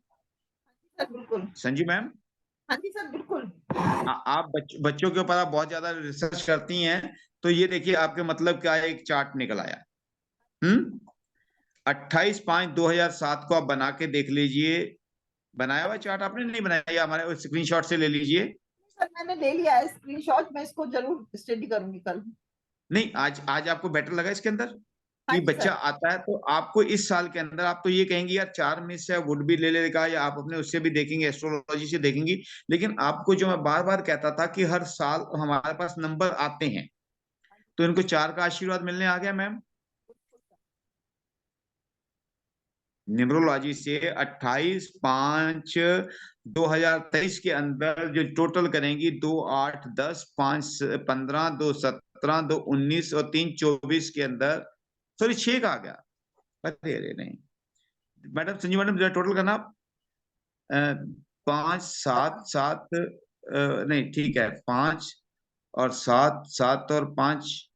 S5: सर बिल्कुल।
S1: संजू मैम,
S5: हाँ जी सर बिल्कुल।
S1: आप बच्चों के ऊपर आप बहुत ज्यादा रिसर्च करती हैं, तो ये देखिए आपके मतलब क्या है, एक चार्ट निकल आया। 28/5/2007 को आप बना के देख लीजिए। बनाया हुआ चार्ट आपने? नहीं बनाया, हमारे स्क्रीनशॉट से ले लीजिए।
S5: सर मैंने ले लिया है स्क्रीनशॉट, मैं इसको जरूर स्टडी करूंगी कल।
S1: नहीं, आज आपको बेटर लगा इसके अंदर
S5: हाँ
S1: कि
S5: जी
S1: बच्चा
S5: सर।
S1: आता है तो आपको इस साल के अंदर आप तो ये कहेंगी यार 4 मिस है, वुड भी ले लेगा, या आप अपने उससे भी देखेंगे, एस्ट्रोलॉजी से देखेंगी। लेकिन आपको जो मैं बार बार कहता था कि हर साल हमारे पास नंबर आते हैं, तो इनको 4 का आशीर्वाद मिलने आ गया मैम। न्यूमरोलॉजी से 28/5/2023 के अंदर जो टोटल करेंगी, 2, 8, 10, 5, 15, 2, 17, 2, 19 और 3, 24 के अंदर, सॉरी 6 का आ गया। अरे अरे नहीं मैडम, संजू मैडम जरा टोटल करना। 5, 7, 7, नहीं ठीक है, 5 और 7, 7 और 5,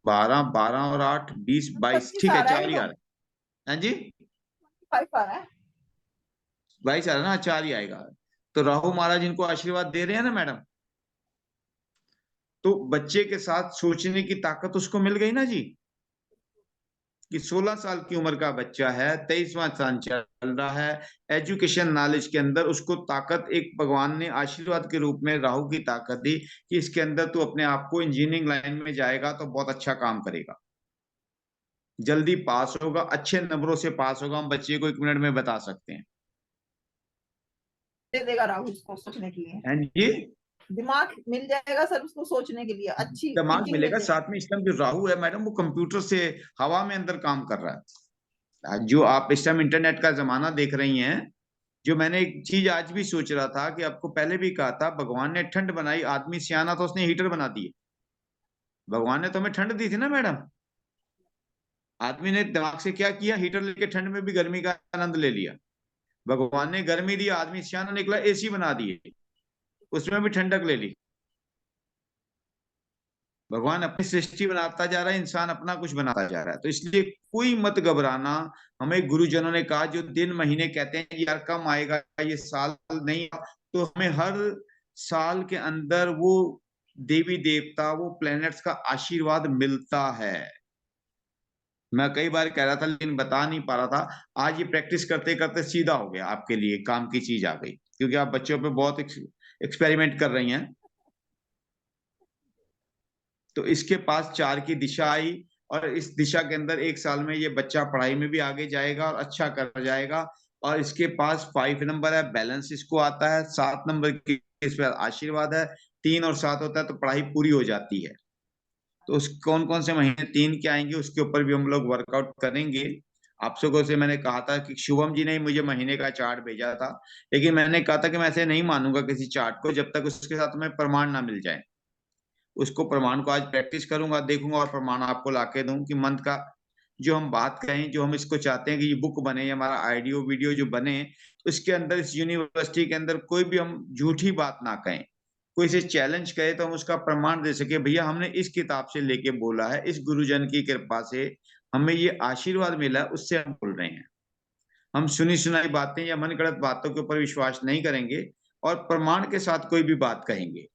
S1: 12, 12 और 8, 20, 22,
S5: 25
S1: ठीक
S5: आ
S1: है,
S5: रहा
S1: 4
S5: है
S1: ही आ
S5: ना?
S1: रहा है। हाँ जी,
S5: 5 आ रहा है।
S1: 22 आ रहा है ना, 4 ही आएगा। तो राहु महाराज इनको आशीर्वाद दे रहे हैं ना मैडम, तो बच्चे के साथ सोचने की ताकत उसको मिल गई ना जी। कि 16 साल की उम्र का बच्चा है, 23वां साल चल रहा है, एजुकेशन नॉलेज के अंदर उसको ताकत एक भगवान ने आशीर्वाद के रूप में राहु की ताकत दी कि इसके अंदर तू अपने आप को इंजीनियरिंग लाइन में जाएगा तो बहुत अच्छा काम करेगा, जल्दी पास होगा, अच्छे नंबरों से पास होगा। हम बच्चे को 1 मिनट में बता सकते हैं।
S5: दे देगा राहु इसको सोचने के लिए,
S1: हैं जी,
S5: दिमाग मिल जाएगा सर उसको सोचने के लिए, अच्छी
S1: दिमाग
S5: थिंकिंग मिल
S1: मिलेगा।
S5: जाएगी।
S1: साथ में इस टाइम जो राहु है मैडम, वो कंप्यूटर से हवा में अंदर काम कर रहा है। जो आप इस टाइम इंटरनेट का जमाना देख रही हैं, जो मैंने एक चीज आज भी सोच रहा था कि आपको पहले भी कहा था, भगवान ने ठंड बनाई, आदमी सियाना तो उसने हीटर बना दिए। भगवान ने तो हमें ठंड दी थी ना मैडम, आदमी ने दिमाग से क्या किया, हीटर लेके ठंड में भी गर्मी का आनंद ले लिया। भगवान ने गर्मी दी, आदमी सियाना निकला, एसी बना दिए, उसमें भी ठंडक ले ली। भगवान अपनी सृष्टि बनाता जा रहा है, इंसान अपना कुछ बनाता जा रहा है। तो इसलिए कोई मत घबराना। हमें गुरुजनों ने कहा, जो दिन महीने कहते हैं कि यार कम आएगा ये साल नहीं, तो हमें हर साल के अंदर वो देवी देवता, वो प्लैनेट्स का आशीर्वाद मिलता है। मैं कई बार कह रहा था लेकिन बता नहीं पा रहा था। आज ये प्रैक्टिस करते करते सीधा हो गया, आपके लिए काम की चीज आ गई, क्योंकि आप बच्चों पे बहुत एक्सपेरिमेंट कर रही हैं। तो इसके पास 4 की दिशा आई, और इस दिशा के अंदर 1 साल में ये बच्चा पढ़ाई में भी आगे जाएगा और अच्छा कर जाएगा। और इसके पास 5 नंबर है, बैलेंस इसको आता है। 7 नंबर की इस पर आशीर्वाद है, 3 और 7 होता है तो पढ़ाई पूरी हो जाती है। तो उस कौन कौन से महीने 3 के आएंगे उसके ऊपर भी हम लोग वर्कआउट करेंगे। आप लोगों से मैंने कहा था कि शुभम जी ने ही मुझे महीने का चार्ट भेजा था, लेकिन मैंने कहा था कि मैं ऐसे नहीं मानूंगा किसी चार्ट को जब तक उसके साथ में प्रमाण ना मिल जाए। उसको प्रमाण को आज प्रैक्टिस करूंगा, देखूंगा और प्रमाण आपको लाके दूं कि मंथ का जो हम बात कहें, जो हम इसको चाहते हैं कि ये बुक बने या हमारा ऑडियो वीडियो जो बने, उसके अंदर इस यूनिवर्सिटी के अंदर कोई भी हम झूठी बात ना कहें। कोई से चैलेंज करे तो हम उसका प्रमाण दे सके, भैया हमने इस किताब से लेके बोला है, इस गुरुजन की कृपा से हमें ये आशीर्वाद मिला, उससे हम बोल रहे हैं। हम सुनी सुनाई बातें या मन गढ़ंत बातों के ऊपर विश्वास नहीं करेंगे और प्रमाण के साथ कोई भी बात कहेंगे,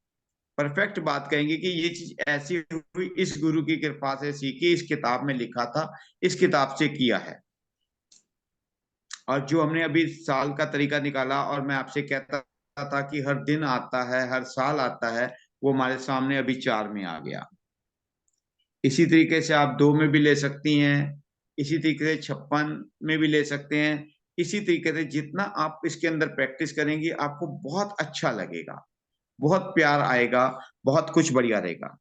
S1: परफेक्ट बात कहेंगे कि ये चीज ऐसी हुई, इस गुरु की कृपा से सीखी, इस किताब में लिखा था, इस किताब से किया है। और जो हमने अभी साल का तरीका निकाला और मैं आपसे कहता था कि हर दिन आता है, हर साल आता है, वो हमारे सामने अभी 4 में आ गया। इसी तरीके से आप 2 में भी ले सकती हैं, इसी तरीके से 56 में भी ले सकते हैं। इसी तरीके से जितना आप इसके अंदर प्रैक्टिस करेंगे आपको बहुत अच्छा लगेगा, बहुत प्यार आएगा, बहुत कुछ बढ़िया रहेगा।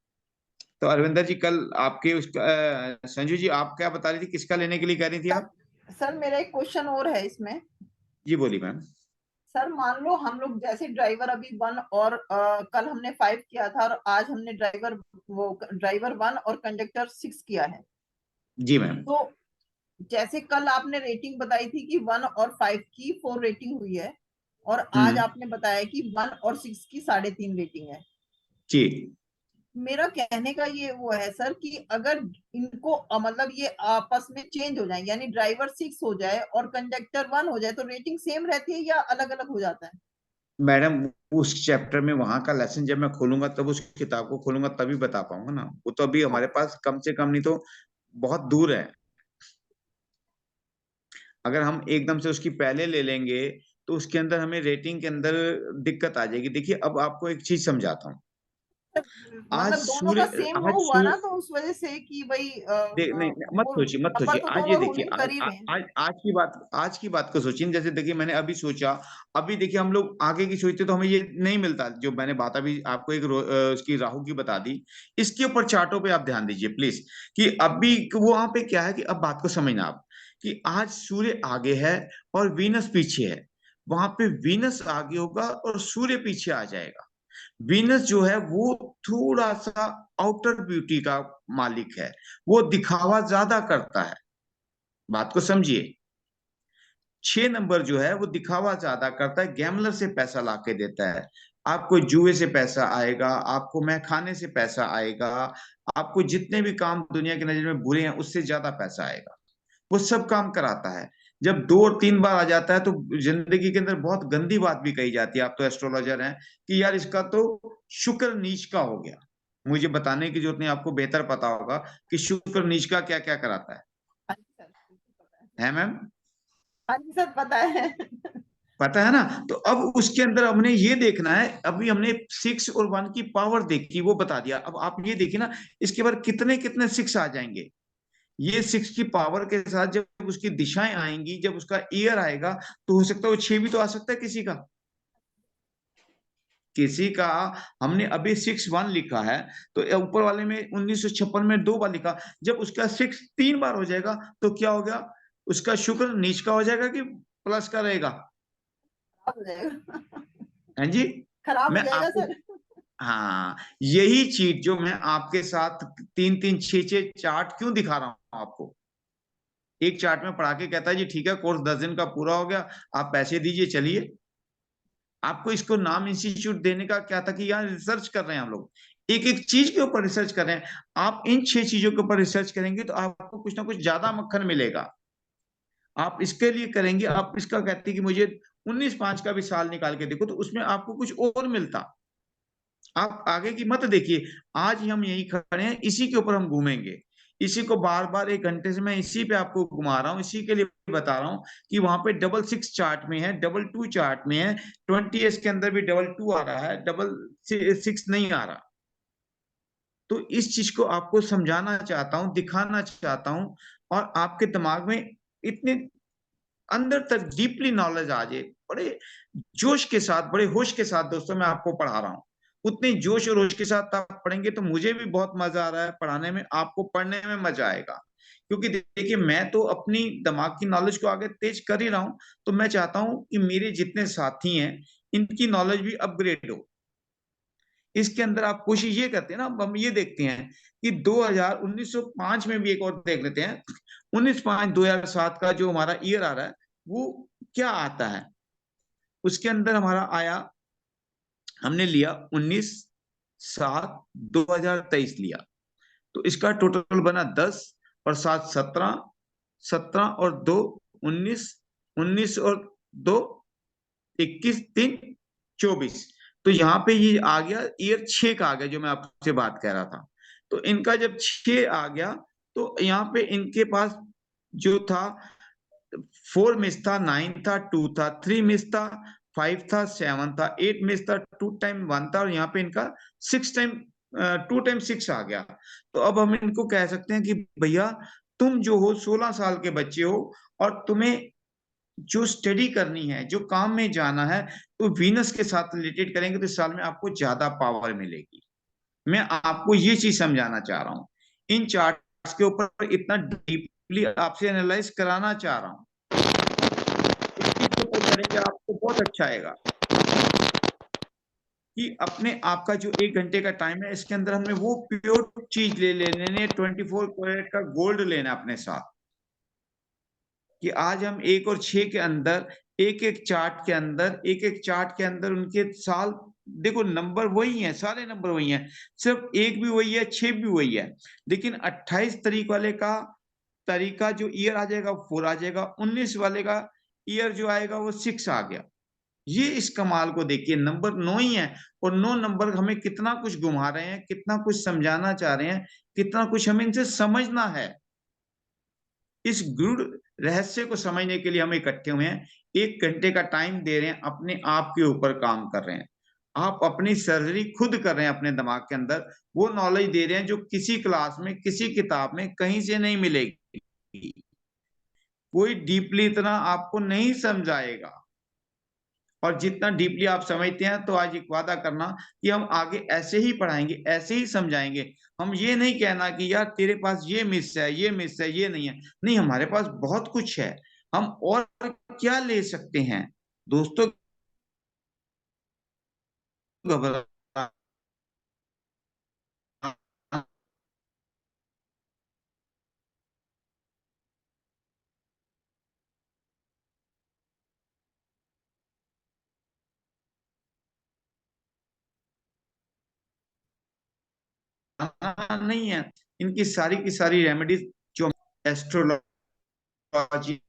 S1: तो अरविंदर जी कल आपके संजू जी आप क्या बता रही थी, किसका लेने के लिए कह रही थी आप?
S5: सर मेरा एक क्वेश्चन और है इसमें।
S1: जी बोली मैम।
S5: सर मान लो हम लोग जैसे ड्राइवर अभी 1 और कल हमने 5 किया था और आज हमने ड्राइवर 1 और कंडक्टर 6 किया है।
S1: जी मैम।
S5: तो जैसे कल आपने रेटिंग बताई थी कि 1 और 5 की 4 रेटिंग हुई है और आज आपने बताया कि 1 और 6 की 3.5 रेटिंग है।
S1: जी
S5: मेरा कहने का ये वो है सर कि अगर इनको मतलब ये आपस में चेंज हो जाए, यानी ड्राइवर 6 हो जाए और कंडक्टर 1 हो जाए, तो रेटिंग सेम रहती है या अलग अलग हो जाता है?
S1: मैडम उस चैप्टर में वहां का लेसन जब मैं खोलूंगा तब उस किताब को खोलूंगा तभी बता पाऊंगा ना। वो तो अभी हमारे पास कम से कम नहीं तो बहुत दूर है। अगर हम एकदम से उसकी पहले ले लेंगे तो उसके अंदर हमें रेटिंग के अंदर दिक्कत आ जाएगी। देखिए अब आपको एक चीज समझाता हूँ। आज
S5: मतलब दोनों का
S1: सूर्य
S5: सेम वो
S1: आज
S5: हुआ ना, तो उस वजह से कि भाई
S1: नहीं मत
S5: वो
S1: सोचिए मत
S5: नंबर
S1: सोचिए,
S5: तो
S1: आज ये
S5: दोनों
S1: देखिए
S5: रूलिंग
S1: आज
S5: कर ही रहे हैं।
S1: आज आज की बात को सोचिए। जैसे देखिए मैंने अभी सोचा, अभी देखिए हम लोग आगे की सोचते तो हमें ये नहीं मिलता जो मैंने बात अभी आपको एक उसकी राहु की बता दी। इसके ऊपर चार्टों पे आप ध्यान दीजिए प्लीज कि अभी वो वहां पे क्या है कि अब बात को समझना आप कि आज सूर्य आगे है और वीनस पीछे है। वहां पे वीनस आगे होगा और सूर्य पीछे आ जाएगा। वीनस जो है वो थोड़ा सा आउटर ब्यूटी का मालिक है, वो दिखावा ज्यादा करता है। बात को समझिए। 6 नंबर जो है वो दिखावा ज्यादा करता है, गैमलर से पैसा लाके देता है। आपको जुए से पैसा आएगा, आपको मैखाने से पैसा आएगा, आपको जितने भी काम दुनिया की नजर में बुरे हैं उससे ज्यादा पैसा आएगा। वो सब काम कराता है। जब 2 और 3 बार आ जाता है तो जिंदगी के अंदर बहुत गंदी बात भी कही जाती है। आप तो एस्ट्रोलॉजर हैं कि यार इसका तो शुक्र नीच का हो गया। मुझे बताने की जरूरत नहीं, आपको बेहतर पता होगा कि शुक्र नीच का क्या क्या कराता
S5: हाँ जी सर, बिल्कुल पता है।
S1: है मैम?
S5: हाँ जी सर, पता है।
S1: पता है ना? तो अब उसके अंदर हमने ये देखना है, अभी हमने 6 और 1 की पावर देखी, वो बता दिया। अब आप ये देखिए ना, इसके बाद कितने कितने 6 आ जाएंगे। ये 6 की पावर के साथ जब उसकी दिशाएं आएंगी, जब उसका ईयर आएगा, तो हो सकता है वो 6 भी तो आ सकता है किसी का। किसी का हमने अभी 6-1 लिखा है तो ऊपर वाले में 1956 में 2 बार लिखा। जब उसका 6 3 बार हो जाएगा तो क्या हो गया? उसका शुक्र नीच का हो जाएगा कि प्लस का रहेगा?
S5: खराब हो जाएगा।
S1: हैं जी?
S5: खराब हो
S1: मैं
S5: जाएगा
S1: आपको
S5: सर।
S1: हाँ, यही चीज जो मैं आपके साथ 3-3 6-6 चार्ट क्यों दिखा रहा हूं आपको। एक चार्ट में पढ़ा के कहता है जी ठीक है कोर्स 10 दिन का पूरा हो गया, आप पैसे दीजिए चलिए। आपको इसको नाम इंस्टीट्यूट देने का क्या था कि यहाँ रिसर्च कर रहे हैं हम लोग, एक एक चीज के ऊपर रिसर्च कर रहे हैं। आप इन 6 चीजों के ऊपर रिसर्च करेंगे तो आपको कुछ ना कुछ ज्यादा मक्खन मिलेगा। आप इसके लिए करेंगे, आप इसका कहते हैं कि मुझे 19/5 का भी साल निकाल के देखो, तो उसमें आपको कुछ और मिलता। आप आगे की मत देखिए। आज ही हम यही खड़े हैं, इसी के ऊपर हम घूमेंगे। इसी को बार बार 1 घंटे से मैं इसी पे आपको घुमा रहा हूँ, इसी के लिए बता रहा हूँ कि वहां पे 666 चार्ट में है, 22 चार्ट में है, 20s के अंदर भी 22 आ रहा है, 666 नहीं आ रहा। तो इस चीज को आपको समझाना चाहता हूँ, दिखाना चाहता हूँ, और आपके दिमाग में इतने अंदर तक डीपली नॉलेज आ जाए। बड़े जोश के साथ, बड़े होश के साथ दोस्तों मैं आपको पढ़ा रहा हूँ। उतने जोश और होश के साथ आप पढ़ेंगे तो मुझे भी बहुत मजा आ रहा है पढ़ाने में, आपको पढ़ने में मजा आएगा। क्योंकि देखिए मैं तो अपनी दिमाग की नॉलेज को आगे तेज कर ही रहा हूं, तो मैं चाहता हूं कि मेरे जितने साथी हैं इनकी नॉलेज भी अपग्रेड हो। इसके अंदर आप कोशिश ये करते हैं ना, हम ये देखते हैं कि 1905 में भी एक और देख लेते हैं, 19/5/2007 का जो हमारा ईयर आ रहा है वो क्या आता है। उसके अंदर हमारा आया, हमने लिया 19/7/2023 लिया, तो इसका टोटल बना 10 और 7 17, 17 और 2 19, 19 और 2 21, 3 24। तो यहाँ पे ये आ गया ईयर 6 का आ गया जो मैं आपसे बात कर रहा था। तो इनका जब 6 आ गया तो यहाँ पे इनके पास जो था 4 मिस था, 9 था, 2 था, 3 मिस था, 5 था, 7 था, 8 मिस था, 2 टाइम 1 था, और यहाँ पे इनका 6 टाइम 2 टाइम 6 आ गया। तो अब हम इनको कह सकते हैं कि भैया तुम जो हो 16 साल के बच्चे हो और तुम्हें जो स्टडी करनी है, जो काम में जाना है, तो वीनस के साथ रिलेटेड करेंगे तो इस साल में आपको ज्यादा पावर मिलेगी। मैं आपको ये चीज समझाना चाह रहा हूँ, इन चार्ट्स के ऊपर इतना डीपली आपसे एनालाइज कराना चाह रहा हूँ। करेंगे आपको बहुत अच्छा आएगा कि अपने आपका जो 1 घंटे का टाइम है इसके अंदर हमें वो प्योर चीज ले लेने, 24 कैरेट का गोल्ड लेना अपने साथ, कि आज हम 1 और 6 के अंदर एक एक चार्ट के अंदर उनके साल देखो, नंबर वही है, सारे नंबर वही हैं, सिर्फ 1 भी वही है, 6 भी वही है, लेकिन 28 तारीख वाले का तरीका जो ईयर आ जाएगा 4 आ जाएगा, 19 वाले का ईयर जो आएगा वो 6 आ गया। ये इस कमाल को देखिए, नंबर 9 ही है और 9 नंबर हमें कितना कुछ घुमा रहे हैं, कितना कुछ समझाना चाह रहे हैं, कितना कुछ हमें इनसे समझना है। इस गूढ़ रहस्य को समझने के लिए हम इकट्ठे हुए हैं, 1 घंटे का टाइम दे रहे हैं, अपने आप के ऊपर काम कर रहे हैं। आप अपनी सर्जरी खुद कर रहे हैं अपने दिमाग के अंदर, वो नॉलेज दे रहे हैं जो किसी क्लास में, किसी किताब में कहीं से नहीं मिलेगी। कोई डीपली इतना आपको नहीं समझाएगा, और जितना डीपली आप समझते हैं तो आज एक वादा करना कि हम आगे ऐसे ही पढ़ाएंगे, ऐसे ही समझाएंगे। हम ये नहीं कहना कि यार तेरे पास ये मिस है, ये मिस है, ये नहीं है, नहीं, हमारे पास बहुत कुछ है, हम और क्या ले सकते हैं। दोस्तों घबराना नहीं है, इनकी सारी की सारी रेमेडीज जो एस्ट्रोलॉजी,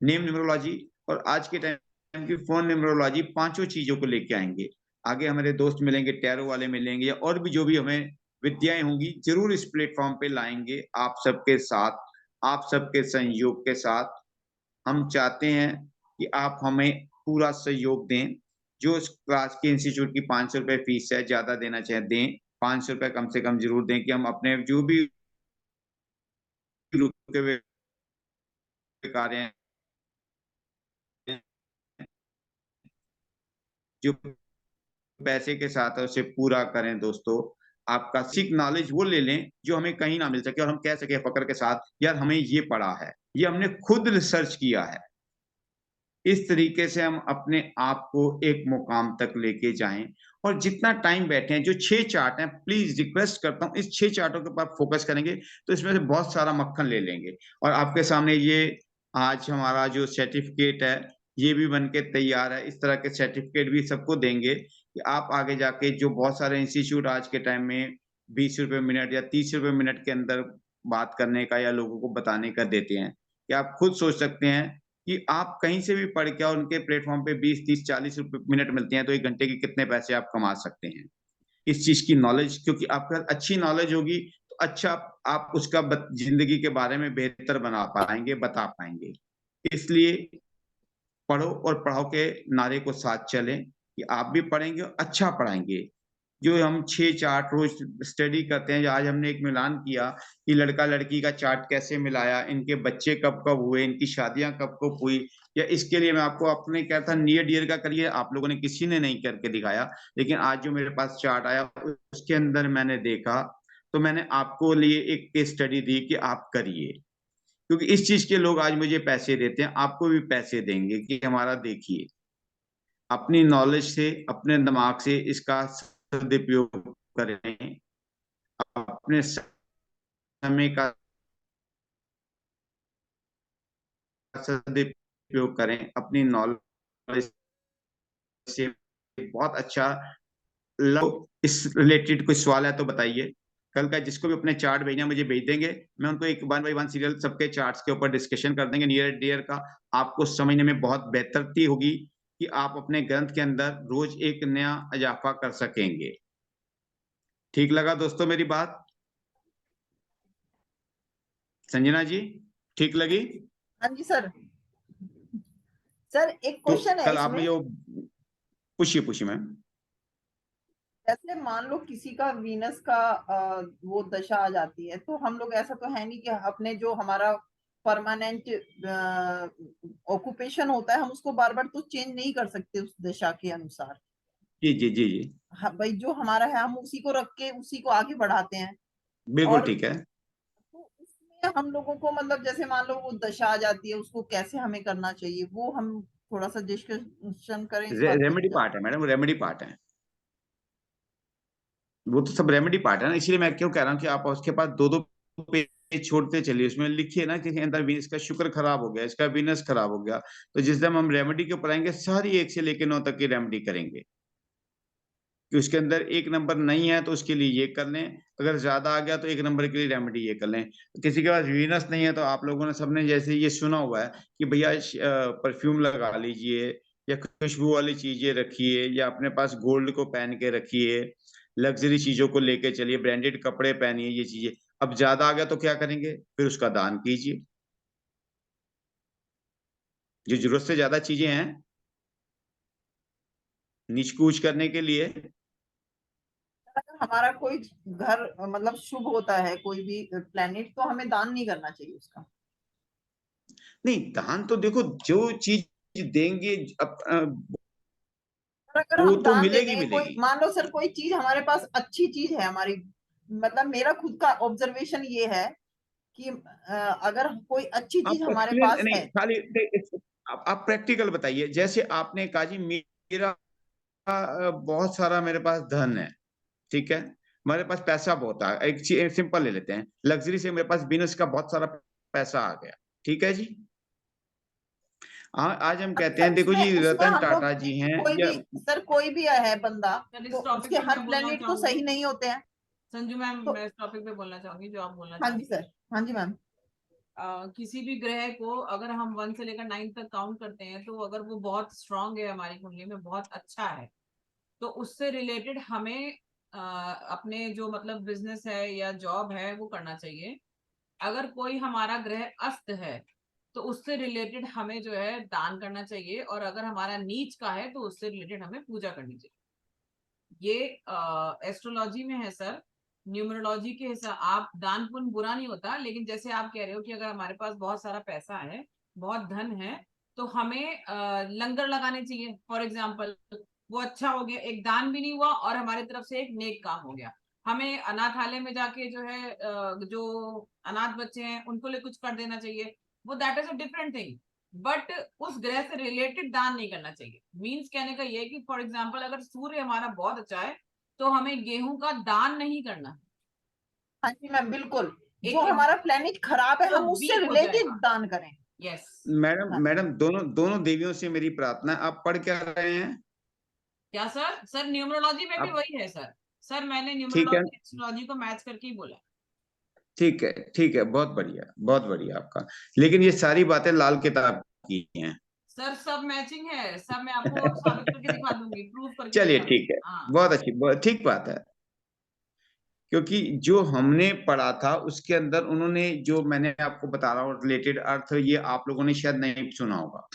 S1: नेम न्यूमरोलॉजी और आज के टाइम की फोन न्यूमरोलॉजी, पांचों चीजों को लेके आएंगे। आगे हमारे दोस्त मिलेंगे, टैरो वाले मिलेंगे, और भी जो भी हमें विद्याएं होंगी जरूर इस प्लेटफॉर्म पे लाएंगे आप सबके साथ, आप सबके सहयोग के साथ। हम चाहते हैं कि आप हमें पूरा सहयोग दें। जो इस क्लास की इंस्टीट्यूट की 500 रुपए फीस है, ज्यादा देना चाहे दें, 500 रुपए कम से कम जरूर दें, कि हम अपने जो भी रुके हुए कार्य हैं, जो पैसे के साथ है उसे पूरा करें। दोस्तों आपका सीख नॉलेज वो ले लें जो हमें कहीं ना मिल सके, और हम कह सके फकर के साथ यार हमें ये पढ़ा है, ये हमने खुद रिसर्च किया है। इस तरीके से हम अपने आप को एक मुकाम तक लेके जाएं। और जितना टाइम बैठे हैं, जो 6 चार्ट हैं, प्लीज रिक्वेस्ट करता हूं इस 6 चार्टों के ऊपर फोकस करेंगे तो इसमें से बहुत सारा मक्खन ले लेंगे। और आपके सामने ये आज हमारा जो सर्टिफिकेट है ये भी बन के तैयार है। इस तरह के सर्टिफिकेट भी सबको देंगे कि आप आगे जाके, जो बहुत सारे इंस्टीट्यूट आज के टाइम में 20 रुपए मिनट या 30 रुपए मिनट के अंदर बात करने का या लोगों को बताने का देते हैं, कि आप खुद सोच सकते हैं कि आप कहीं से भी पढ़ के और उनके प्लेटफॉर्म पे 20, 30, 40 रुपए मिनट मिलते हैं तो 1 घंटे के कितने पैसे आप कमा सकते हैं। इस चीज की नॉलेज, क्योंकि आपका अच्छी नॉलेज होगी तो अच्छा आप उसका जिंदगी के बारे में बेहतर बना पाएंगे, बता पाएंगे। इसलिए पढ़ो और पढ़ाओ के नारे को साथ चलें, कि आप भी पढ़ेंगे और अच्छा पढ़ाएंगे। जो हम 6 चार्ट रोज स्टडी करते हैं, आज हमने एक मिलान किया कि लड़का लड़की का चार्ट कैसे मिलाया, इनके बच्चे कब कब हुए, इनकी शादियां कब कब हुई, या इसके लिए मैं आपको अपने क्या था नियर डियर का करिए, आप लोगों ने किसी ने नहीं करके दिखाया, लेकिन आज जो मेरे पास चार्ट आया उसके अंदर मैंने देखा, तो मैंने आपको लिए एक केस स्टडी दी कि आप करिए, क्योंकि इस चीज के लोग आज मुझे पैसे देते हैं, आपको भी पैसे देंगे कि हमारा देखिए, अपनी नॉलेज से अपने दिमाग से इसका सदुपयोग करें, अपने समय का सदुपयोग करें, अपनी नॉलेज से बहुत अच्छा। इस रिलेटेड कोई सवाल है तो बताइए, कल का जिसको भी अपने चार्ट भेजना मुझे भेज देंगे, मैं उनको एक 1 बाय 1 सीरियल सबके चार्ट्स के ऊपर डिस्कशन कर देंगे नियर डियर का, आपको समझने में बहुत बेहतरती होगी कि आप अपने ग्रंथ के अंदर रोज एक नया इजाफा कर सकेंगे। ठीक लगा दोस्तों मेरी बात? संजना जी ठीक लगी?
S5: हाँ जी सर। सर एक
S1: तो
S5: क्वेश्चन है
S1: कल आप
S5: इसमें,
S1: मुझे पूछिए पूछिए मैम।
S5: जैसे मान लो किसी का वीनस का वो दशा आ जाती है, तो हम लोग ऐसा तो है नहीं कि अपने जो हमारा परमानेंट ऑक्यूपेशन होता है हम उसको बार बार तो चेंज नहीं कर सकते उस दशा के अनुसार।
S1: जी जी जी जी,
S5: हाँ भाई, जो हमारा है हम उसी को रख के उसी को आगे बढ़ाते हैं।
S1: बिल्कुल
S5: और
S1: ठीक है।
S5: तो उसमें हम लोगों को मतलब जैसे मान लो वो दशा आ जाती है, उसको कैसे हमें करना चाहिए वो हम थोड़ा सा डिस्कशन करें इस बात
S1: रेमेडी
S5: पे।
S1: पार्ट है मैडम, रेमेडी पार्ट है, वो तो सब रेमेडी पार्ट है ना, इसीलिए मैं क्यों कह रहा हूँ कि आप उसके पास दो दो पेज छोड़ते चलिए, उसमें लिखिए ना कि अंदर इसका शुक्र खराब हो गया, इसका वीनस खराब हो गया, तो जिस दिन हम रेमेडी के ऊपर आएंगे सारी 1 से लेकर 9 तक की रेमेडी करेंगे, कि उसके अंदर 1 नंबर नहीं है तो उसके लिए ये कर लें, अगर ज्यादा आ गया तो 1 नंबर के लिए रेमेडी ये कर लें। किसी के पास वीनस नहीं है तो आप लोगों ने सबने जैसे ये सुना हुआ है कि भैया परफ्यूम लगा लीजिए, या खुशबू वाली चीजें रखिए, या अपने पास गोल्ड को पहन के रखिए, लग्जरी चीजों को लेके चलिए, ब्रांडेड कपड़े पहनिए, ये चीजें। अब ज्यादा आ गया तो क्या करेंगे, फिर उसका दान कीजिए, जो जरूरत से ज्यादा चीजें हैं नीच कूच करने के लिए।
S5: अगर हमारा कोई घर मतलब शुभ होता है कोई भी प्लेनेट, तो हमें दान नहीं करना चाहिए उसका।
S1: नहीं, दान तो देखो जो चीज देंगे
S5: और अगर
S1: वो
S5: हम
S1: तो
S5: दान दे
S1: मिलेगी
S5: देंगे, कोई
S1: मिलेगी।
S5: मान लो सर कोई चीज हमारे पास अच्छी चीज है हमारी, मतलब मेरा खुद का ऑब्जर्वेशन ये है कि अगर कोई अच्छी चीज
S1: आप
S5: हमारे
S1: एक्सपीरियंस
S5: पास
S1: नहीं,
S5: है।
S1: खाली आप प्रैक्टिकल बताइए, जैसे आपने कहा जी मेरा बहुत सारा मेरे पास धन है, ठीक है, हमारे पास पैसा बहुत है, एक चीज सिंपल ले लेते हैं, लग्जरी से मेरे पास बिजनेस का बहुत सारा पैसा आ गया, ठीक है जी। आज हम कहते
S5: सर
S1: हैं देखो
S5: उसमें
S1: जी
S5: उसमें
S1: रतन
S5: हम लोग
S1: टाटा जी हैं
S5: कोई
S1: या
S5: भी सर कोई भी है बंदा,
S6: सर
S5: तो
S6: इस टॉपिक
S5: उसके
S6: पे
S5: हर
S6: मैं बोलना
S5: प्लेनेट तो
S6: चाहूंगी,
S5: सही नहीं होते हैं।
S6: संजू मैम
S5: तो
S6: मैं इस टॉपिक पे बोलना चाहूंगी जो आप बोलना
S5: हाँ
S6: चाह
S5: जी
S6: रही
S5: सर, हाँ जी मैम।
S6: किसी भी ग्रह को अगर हम 1 से लेकर 9 तक काउंट करते हैं, तो अगर वो बहुत स्ट्रांग है हमारी कुंडली में, बहुत अच्छा है, तो उससे रिलेटेड हमें अपने जो मतलब बिजनेस है या जॉब है वो करना चाहिए। अगर कोई हमारा ग्रह अस्त है तो उससे रिलेटेड हमें जो है दान करना चाहिए, और अगर हमारा नीच का है तो उससे रिलेटेड हमें पूजा करनी चाहिए। ये एस्ट्रोलॉजी में है सर। न्यूमरोलॉजी के हिसाब आप दान पुण्य बुरा नहीं होता, लेकिन जैसे आप कह रहे हो कि अगर हमारे पास बहुत सारा पैसा है, बहुत धन है, तो हमें लंगर लगाने चाहिए फॉर एग्जाम्पल। वो अच्छा हो गया, एक दान भी नहीं हुआ और हमारी तरफ से एक नेक काम हो गया। हमें अनाथालय में जाके जो है जो अनाथ बच्चे हैं उनको लिए कुछ कर देना चाहिए, वो that is a different thing. But उस ग्रह से रिलेटेड दान नहीं करना चाहिए। मीन्स कहने का ये है कि फॉर एग्जाम्पल अगर सूर्य हमारा बहुत अच्छा है तो हमें गेहूं का दान नहीं करना।
S5: हाँ जी मैम बिल्कुल, जो
S6: एक
S5: हमारा प्लेनेट खराब है
S6: जो
S5: हम उससे
S6: वीक हो
S5: रिलेटेड
S6: जाएगा।
S5: दान करें।
S6: यस।
S1: मैडम
S5: हाँ
S1: मैडम दोनों दोनों देवियों से मेरी प्रार्थना है, आप पढ़ क्या रहे हैं?
S6: क्या सर? सर न्यूमरोलॉजी में भी
S1: आप
S6: वही है सर। सर मैंने
S1: ठीक है,
S6: न्यूमरोलॉजी एस्ट्रोलॉजी को मैच करके ही बोला।
S1: ठीक है, ठीक है, बहुत बढ़िया आपका, लेकिन ये सारी बातें लाल किताब की हैं।
S6: सर सब मैचिंग है, सब मैं आपको साबित करके दिखा दूंगी, प्रूव करके
S1: चलिए
S6: दिखा
S1: ठीक है,
S6: दूंगी। हाँ।
S1: बहुत अच्छी, बहुत ठीक बात है, क्योंकि जो हमने पढ़ा था उसके अंदर उन्होंने जो मैंने आपको बता रहा हूँ रिलेटेड अर्थ, ये आप लोगों ने शायद नहीं सुना होगा।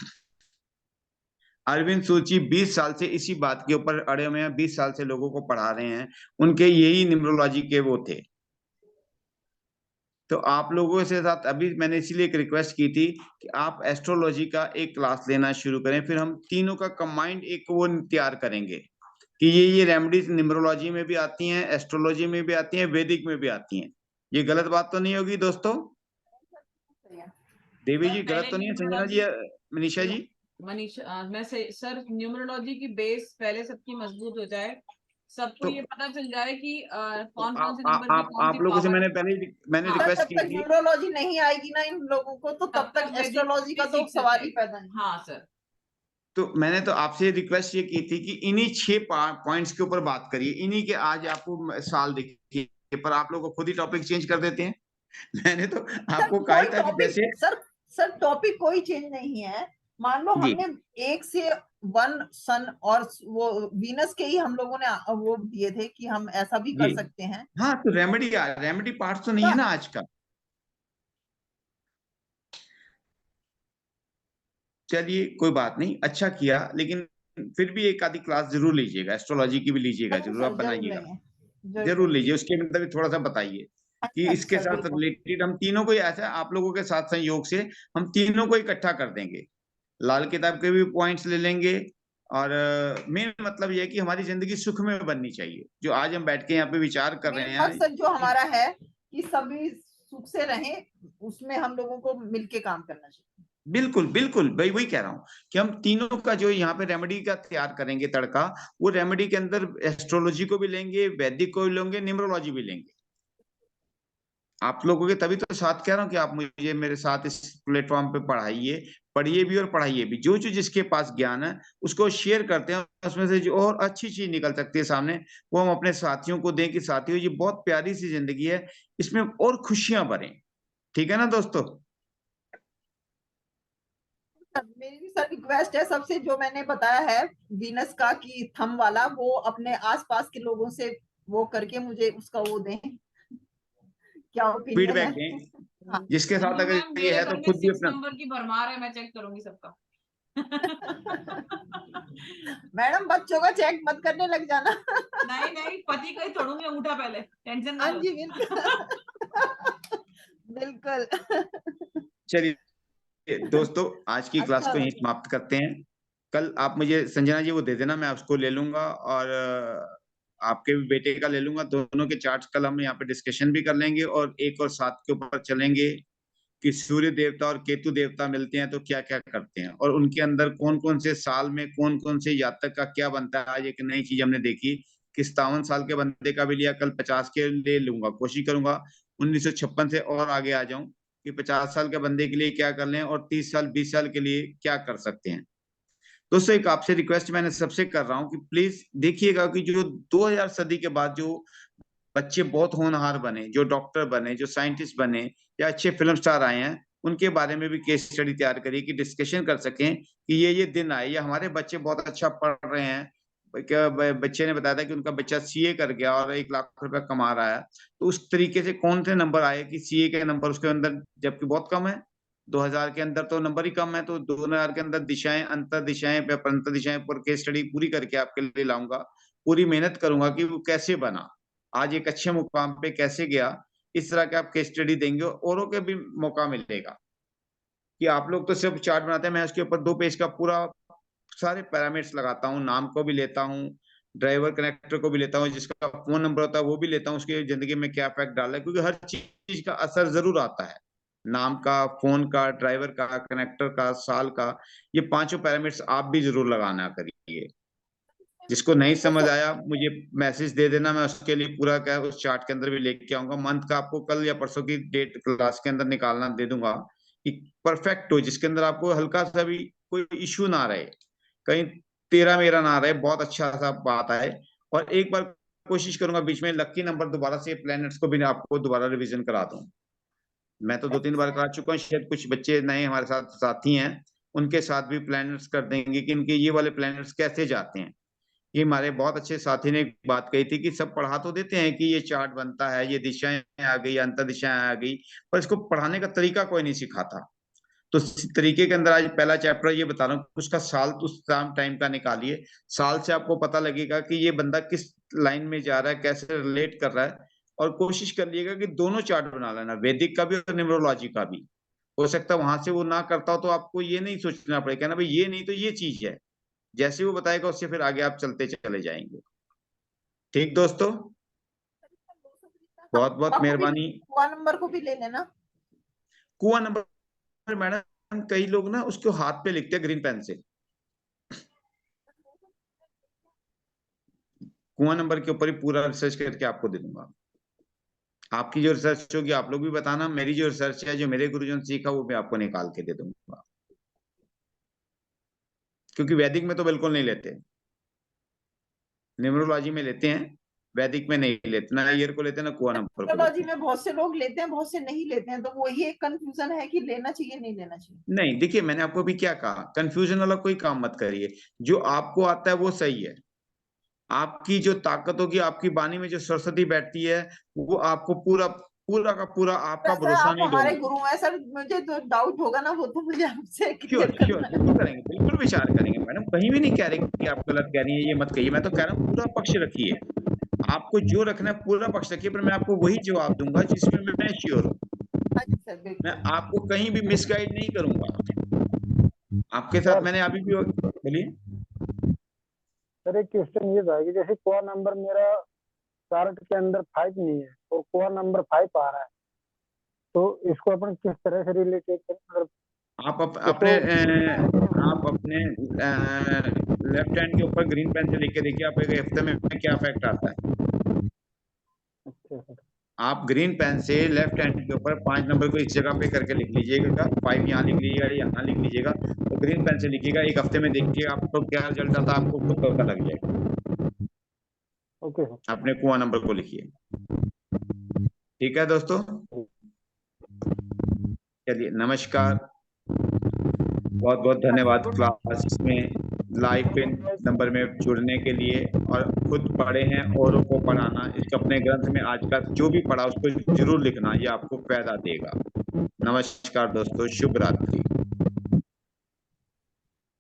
S1: अरविंद सूची 20 साल से इसी बात के ऊपर अड़े हुए हैं, 20 साल से लोगों को पढ़ा रहे हैं, उनके यही न्यूमरोलॉजी के वो थे। तो आप लोगों से साथ अभी मैंने इसीलिए एक रिक्वेस्ट की थी कि आप एस्ट्रोलॉजी का एक क्लास लेना शुरू करें, फिर हम तीनों का कंबाइंड एक वो तैयार करेंगे कि ये रेमेडीज न्यूमरोलॉजी में भी आती हैं, एस्ट्रोलॉजी में भी आती हैं, वैदिक में भी आती हैं। ये गलत बात तो नहीं होगी दोस्तों? देवी
S6: सर
S1: जी गलत
S6: पहले
S1: तो नहीं है? संजना जी, मनीषा जी?
S6: मैं से सर न्यूमरोलॉजी की बेस पहले सबकी मजबूत हो जाए, सबको
S1: तो
S6: ये पता चल जाए कि कौन कौन से
S1: आप
S6: नंबर की कौन सी
S1: आप लोगों से
S6: पावर
S1: मैंने
S6: है।
S1: मैंने
S6: हाँ,
S5: सर
S1: रिक्वेस्ट
S5: जब
S1: की
S5: तक
S1: थी।
S5: न्यूमरोलॉजी नहीं आएगी ना इन लोगों को, तो तब तक
S6: वैदिक
S5: एस्ट्रोलॉजी का
S6: भी
S5: तो
S6: सीख
S5: सवाल
S6: सकते
S5: ही
S6: हैं।
S5: पैदा नहीं।
S6: हाँ सर।
S1: तो मैंने तो आपसे रिक्वेस्ट ये की थी कि इन्हीं 6 पॉइंट्स के ऊपर बात करिए, इन्हीं के आज आपको साल देखिए, पर आप लोग खुद ही टॉपिक चेंज कर देते हैं। मैंने तो
S5: सर
S1: आपको कहा ही
S5: कोई
S1: था कि
S5: टॉपिक,
S1: जैसे
S5: सर टॉपिक कोई चेंज नहीं है। मान लो
S1: जी
S5: हमने 1 से 1 सन और वो वीनस के ही हम लोगों ने वो दिए थे कि हम ऐसा भी
S1: जी
S5: कर सकते हैं।
S1: हाँ, तो रेमेडी पार्ट तो नहीं है
S5: हाँ,
S1: ना आज का। चलिए कोई बात नहीं, अच्छा किया, लेकिन फिर भी एक आधी क्लास जरूर लीजिएगा, एस्ट्रोलॉजी की भी लीजिएगा,
S5: जरूर
S1: जरूर आप
S5: सर, जरूर
S1: बनाइएगा।
S5: लेंगे, जरूर
S1: जरूर
S5: लेंगे।
S1: लीजिए, उसके मतलब भी थोड़ा सा बताइए कि
S5: अच्छा
S1: इसके
S5: सर,
S1: साथ
S5: बिल्कुल।
S1: रिलेटेड हम तीनों को ही ऐसा आप लोगों के साथ संयोग से हम तीनों को इकट्ठा कर देंगे, लाल किताब के भी पॉइंट्स ले लेंगे। और मेन मतलब यह है कि हमारी जिंदगी सुख में बननी चाहिए, जो आज हम बैठ के यहाँ पे विचार कर रहे
S5: मेन
S1: हैं
S5: मकसद जो
S1: कि
S5: हमारा है कि सभी सुख से रहें, उसमें हम लोगों को मिलके काम करना चाहिए।
S1: बिल्कुल बिल्कुल भाई, वही कह रहा हूँ कि हम तीनों का जो यहाँ पे रेमेडी का तैयार करेंगे तड़का, वो रेमेडी के अंदर एस्ट्रोलॉजी को भी लेंगे, वैदिक को भी लेंगे, न्यूमरोलॉजी भी लेंगे। आप लोगों के तभी तो साथ कह रहा हूँ कि आप मुझे मेरे साथ इस प्लेटफॉर्म पे पढ़ाइए, पढ़िए भी और पढ़ाइए भी। जो जो जिसके पास ज्ञान है उसको शेयर करते हैं, उसमें से जो और अच्छी चीज निकल सकती है सामने, वो हम अपने साथियों को दें कि साथियों ये बहुत प्यारी सी जिंदगी है, इसमें और खुशियां भरें। ठीक है ना दोस्तों?
S5: सर मेरी भी सर रिक्वेस्ट है सबसे, जो मैंने बताया है वीनस का कि थम वाला, वो अपने आसपास के लोगों से वो करके मुझे उसका वो दें, क्या ओपिनियन है।
S1: फीडबैक दें,
S5: हाँ।
S1: जिसके साथ
S6: संजू मैम,
S1: अगर ये
S6: मेरे
S1: है
S6: घर
S1: तो
S6: में
S1: खुद भी
S6: 6
S1: अपना।
S6: नंबर की भरमार है, मैं चेक करूंगी सबका।
S5: मैडम बच्चों का चेक मत करने लग जाना।
S6: नहीं नहीं, पति का ही तोड़ूंगी अंगूठा पहले, टेंशन ना
S5: हाँ
S6: लो।
S5: जी, बिल्कुल। बिल्कुल।
S1: चलिए दोस्तों, आज की क्लास
S5: अच्छा
S1: को यहीं
S5: लगे।
S1: समाप्त करते हैं। कल आप मुझे संजना जी वो दे देना, मैं उसको ले लूंगा, और आपके भी बेटे का ले लूंगा। दोनों के चार्ट्स कल हम यहाँ पे डिस्कशन भी कर लेंगे, और 1 और 7 के ऊपर चलेंगे कि सूर्य देवता और केतु देवता मिलते हैं तो क्या क्या करते हैं, और उनके अंदर कौन कौन से साल में कौन कौन से जातक का क्या बनता है। आज एक नई चीज हमने देखी कि 57 साल के बंदे का भी लिया, कल 50 के ले लूंगा, कोशिश करूंगा 1956 से और आगे आ जाऊं कि 50 साल के बंदे के लिए क्या कर लें, और 30 साल 20 साल के लिए क्या कर सकते हैं। दोस्तों एक आपसे रिक्वेस्ट मैंने सबसे कर रहा हूँ कि प्लीज देखिएगा कि जो 2000 सदी के बाद जो बच्चे बहुत होनहार बने, जो डॉक्टर बने, जो साइंटिस्ट बने, या अच्छे फिल्म स्टार आए हैं, उनके बारे में भी केस स्टडी तैयार करिए कि डिस्कशन कर सकें कि ये दिन आए, या हमारे बच्चे बहुत अच्छा पढ़ रहे हैं। क्या बच्चे ने बताया था कि उनका बच्चा सीए कर गया और 1 लाख रुपया कमा रहा है, तो उस तरीके से कौन से नंबर आए कि सीए के नंबर उसके अंदर जबकि बहुत कम है। 2000 के अंदर तो नंबर ही कम है, तो 2000 के अंदर दिशाएं, अंतर दिशाएं, अंतर दिशाएं पर केस स्टडी पूरी करके आपके लिए लाऊंगा। पूरी मेहनत करूंगा कि वो कैसे बना, आज एक अच्छे मुकाम पे कैसे गया। इस तरह के आप केस स्टडी देंगे, औरों के भी मौका मिलेगा। कि आप लोग तो सिर्फ चार्ट बनाते हैं, मैं उसके ऊपर 2 पेज का पूरा सारे पैरामीटर्स लगाता हूँ, नाम को भी लेता हूँ, ड्राइवर कनेक्टर को भी लेता हूँ, जिसका फोन नंबर होता है वो भी लेता हूँ, उसकी जिंदगी में क्या इफेक्ट डाला है, क्योंकि हर चीज का असर जरूर आता है। नाम का, फोन का, ड्राइवर का, कनेक्टर का, साल का, ये 5 पैरामीटर्स आप भी जरूर लगाना करिए। जिसको नहीं समझ आया मुझे मैसेज दे देना, मैं उसके लिए पूरा क्या उस चार्ट के अंदर भी लेके आऊंगा। मंथ का आपको कल या परसों की डेट क्लास के अंदर निकालना दे दूंगा कि परफेक्ट हो, जिसके अंदर आपको हल्का सा भी कोई इश्यू ना रहे, कहीं तेरा मेरा ना रहे, बहुत अच्छा सा बात आए। और एक बार कोशिश करूंगा बीच में लक्की नंबर दोबारा से प्लैनेट्स को भी आपको दोबारा रिवीजन करा दूं। मैं तो 2-3 बार करा चुका हूँ, शायद कुछ बच्चे नए हमारे साथ साथी हैं, उनके साथ भी प्लैनेट्स कर देंगे कि इनके ये वाले प्लैनेट्स कैसे जाते हैं। ये हमारे बहुत अच्छे साथी ने एक बात कही थी कि सब पढ़ा तो देते हैं कि ये चार्ट बनता है, ये दिशाएं आ गई, अंतर दिशाएं आ गई, पर इसको पढ़ाने का तरीका कोई नहीं सिखाता। तो इस तरीके के अंदर आज पहला चैप्टर ये बता रहा हूँ, उसका साल तो उस टाइम का निकालिए, साल से आपको पता लगेगा कि ये बंदा किस लाइन में जा रहा है, कैसे रिलेट कर रहा है, और कोशिश कर लिएगा कि दोनों चार्ट बना लेना, वैदिक का भी और न्यूमरोलॉजी का भी। हो सकता है वहां से वो ना करता हो तो आपको ये नहीं सोचना पड़ेगा ना भाई ये नहीं तो ये चीज है, जैसे वो बताएगा उससे फिर आगे आप चलते चले जाएंगे। ठीक दोस्तों, बहुत बहुत मेहरबानी।
S5: कुआ नंबर को भी ले लेना।
S1: कुआ नंबर मैडम कई लोग ना उसको हाथ पे लिखते हैं ग्रीन पेन से, कुआं नंबर के ऊपर ही पूरा रिसर्च करके आपको दे दूंगा। आपकी जो रिसर्च होगी आप लोग भी बताना, मेरी जो रिसर्च है जो मेरे गुरुजन ने सीखा वो मैं आपको निकाल के दे दूंगा, क्योंकि वैदिक में तो बिल्कुल नहीं लेते, न्यूमरोलॉजी में लेते हैं, वैदिक में नहीं लेते, ना ईयर को लेते ना कुआं नंबर को
S5: न्यूमरोलॉजी
S1: लेते।
S5: में बहुत से लोग लेते हैं, बहुत से नहीं लेते हैं, तो वो ये कंफ्यूजन है कि लेना चाहिए नहीं लेना चाहिए।
S1: नहीं देखिए मैंने आपको भी क्या कहा, कंफ्यूजन वाला कोई काम मत करिए, जो आपको आता है वो सही है। आपकी जो ताकत होगी, आपकी वाणी में जो सरस्वती बैठती है, वो आपको पूरा पूरा का पूरा, आपका
S5: सर
S1: भरोसा
S5: आप
S1: नहीं
S5: हमारे
S1: डोलेगा।
S5: गुरु हैं सर, मुझे तो डाउट होगा ना, वो तो मुझे आपसे
S1: श्योर
S5: क्लियर
S1: श्योर,
S5: करना है।
S1: बिल्कुल करेंगे, बिल्कुल विचार करेंगे मैडम, कहीं भी नहीं कह रहे कि आप गलत कह रही हैं, ये मत कहिए, मैं तो कह रहा हूँ पूरा पक्ष रखिए, आपको जो रखना है पूरा पक्ष रखिए, पर मैं आपको वही जवाब दूंगा जिसमें मैं श्योर हूँ,
S5: हाँ जी सर,
S1: मैं
S5: बिल्कुल।
S1: आपको कहीं भी मिसगाइड नहीं करूंगा। आपके साथ मैंने अभी भी, बोलिए
S7: सर एक क्वेश्चन ये था कि जैसे कोर नंबर मेरा चार्ट के अंदर 5 नहीं है और कोर नंबर 5 आ रहा है, तो इसको अपन किस तरह से रिलेटेड करें? मतलब
S1: आप
S7: इसको
S1: आप अपने लेफ्ट हैंड के ऊपर ग्रीन पेन से लिख के देखिए, आप एक हफ्ते में क्या इफेक्ट आता है।
S7: अच्छा सर,
S1: आप ग्रीन पेन से लेफ्ट हैंड के ऊपर 5 नंबर को इस जगह पे करके लिख लीजिएगा, 5 यहाँ लिख लीजिएगा, यहाँ लिख लीजिएगा, तो ग्रीन पेन से लिखिएगा, एक हफ्ते में देखिए आपको क्या रिजल्ट आता है, आपको खुद पता लग जाएगा।
S7: Okay sir.
S1: अपने कुआं नंबर को लिखिए, ठीक है दोस्तों, चलिए नमस्कार, बहुत बहुत धन्यवाद क्लास में लाइव पे नंबर में जुड़ने के लिए, और खुद पढ़े हैं औरों को पढ़ाना, इसको अपने ग्रंथ में आज का जो भी पढ़ा उसको जरूर लिखना, ये आपको फायदा देगा। नमस्कार दोस्तों, शुभ रात्रि।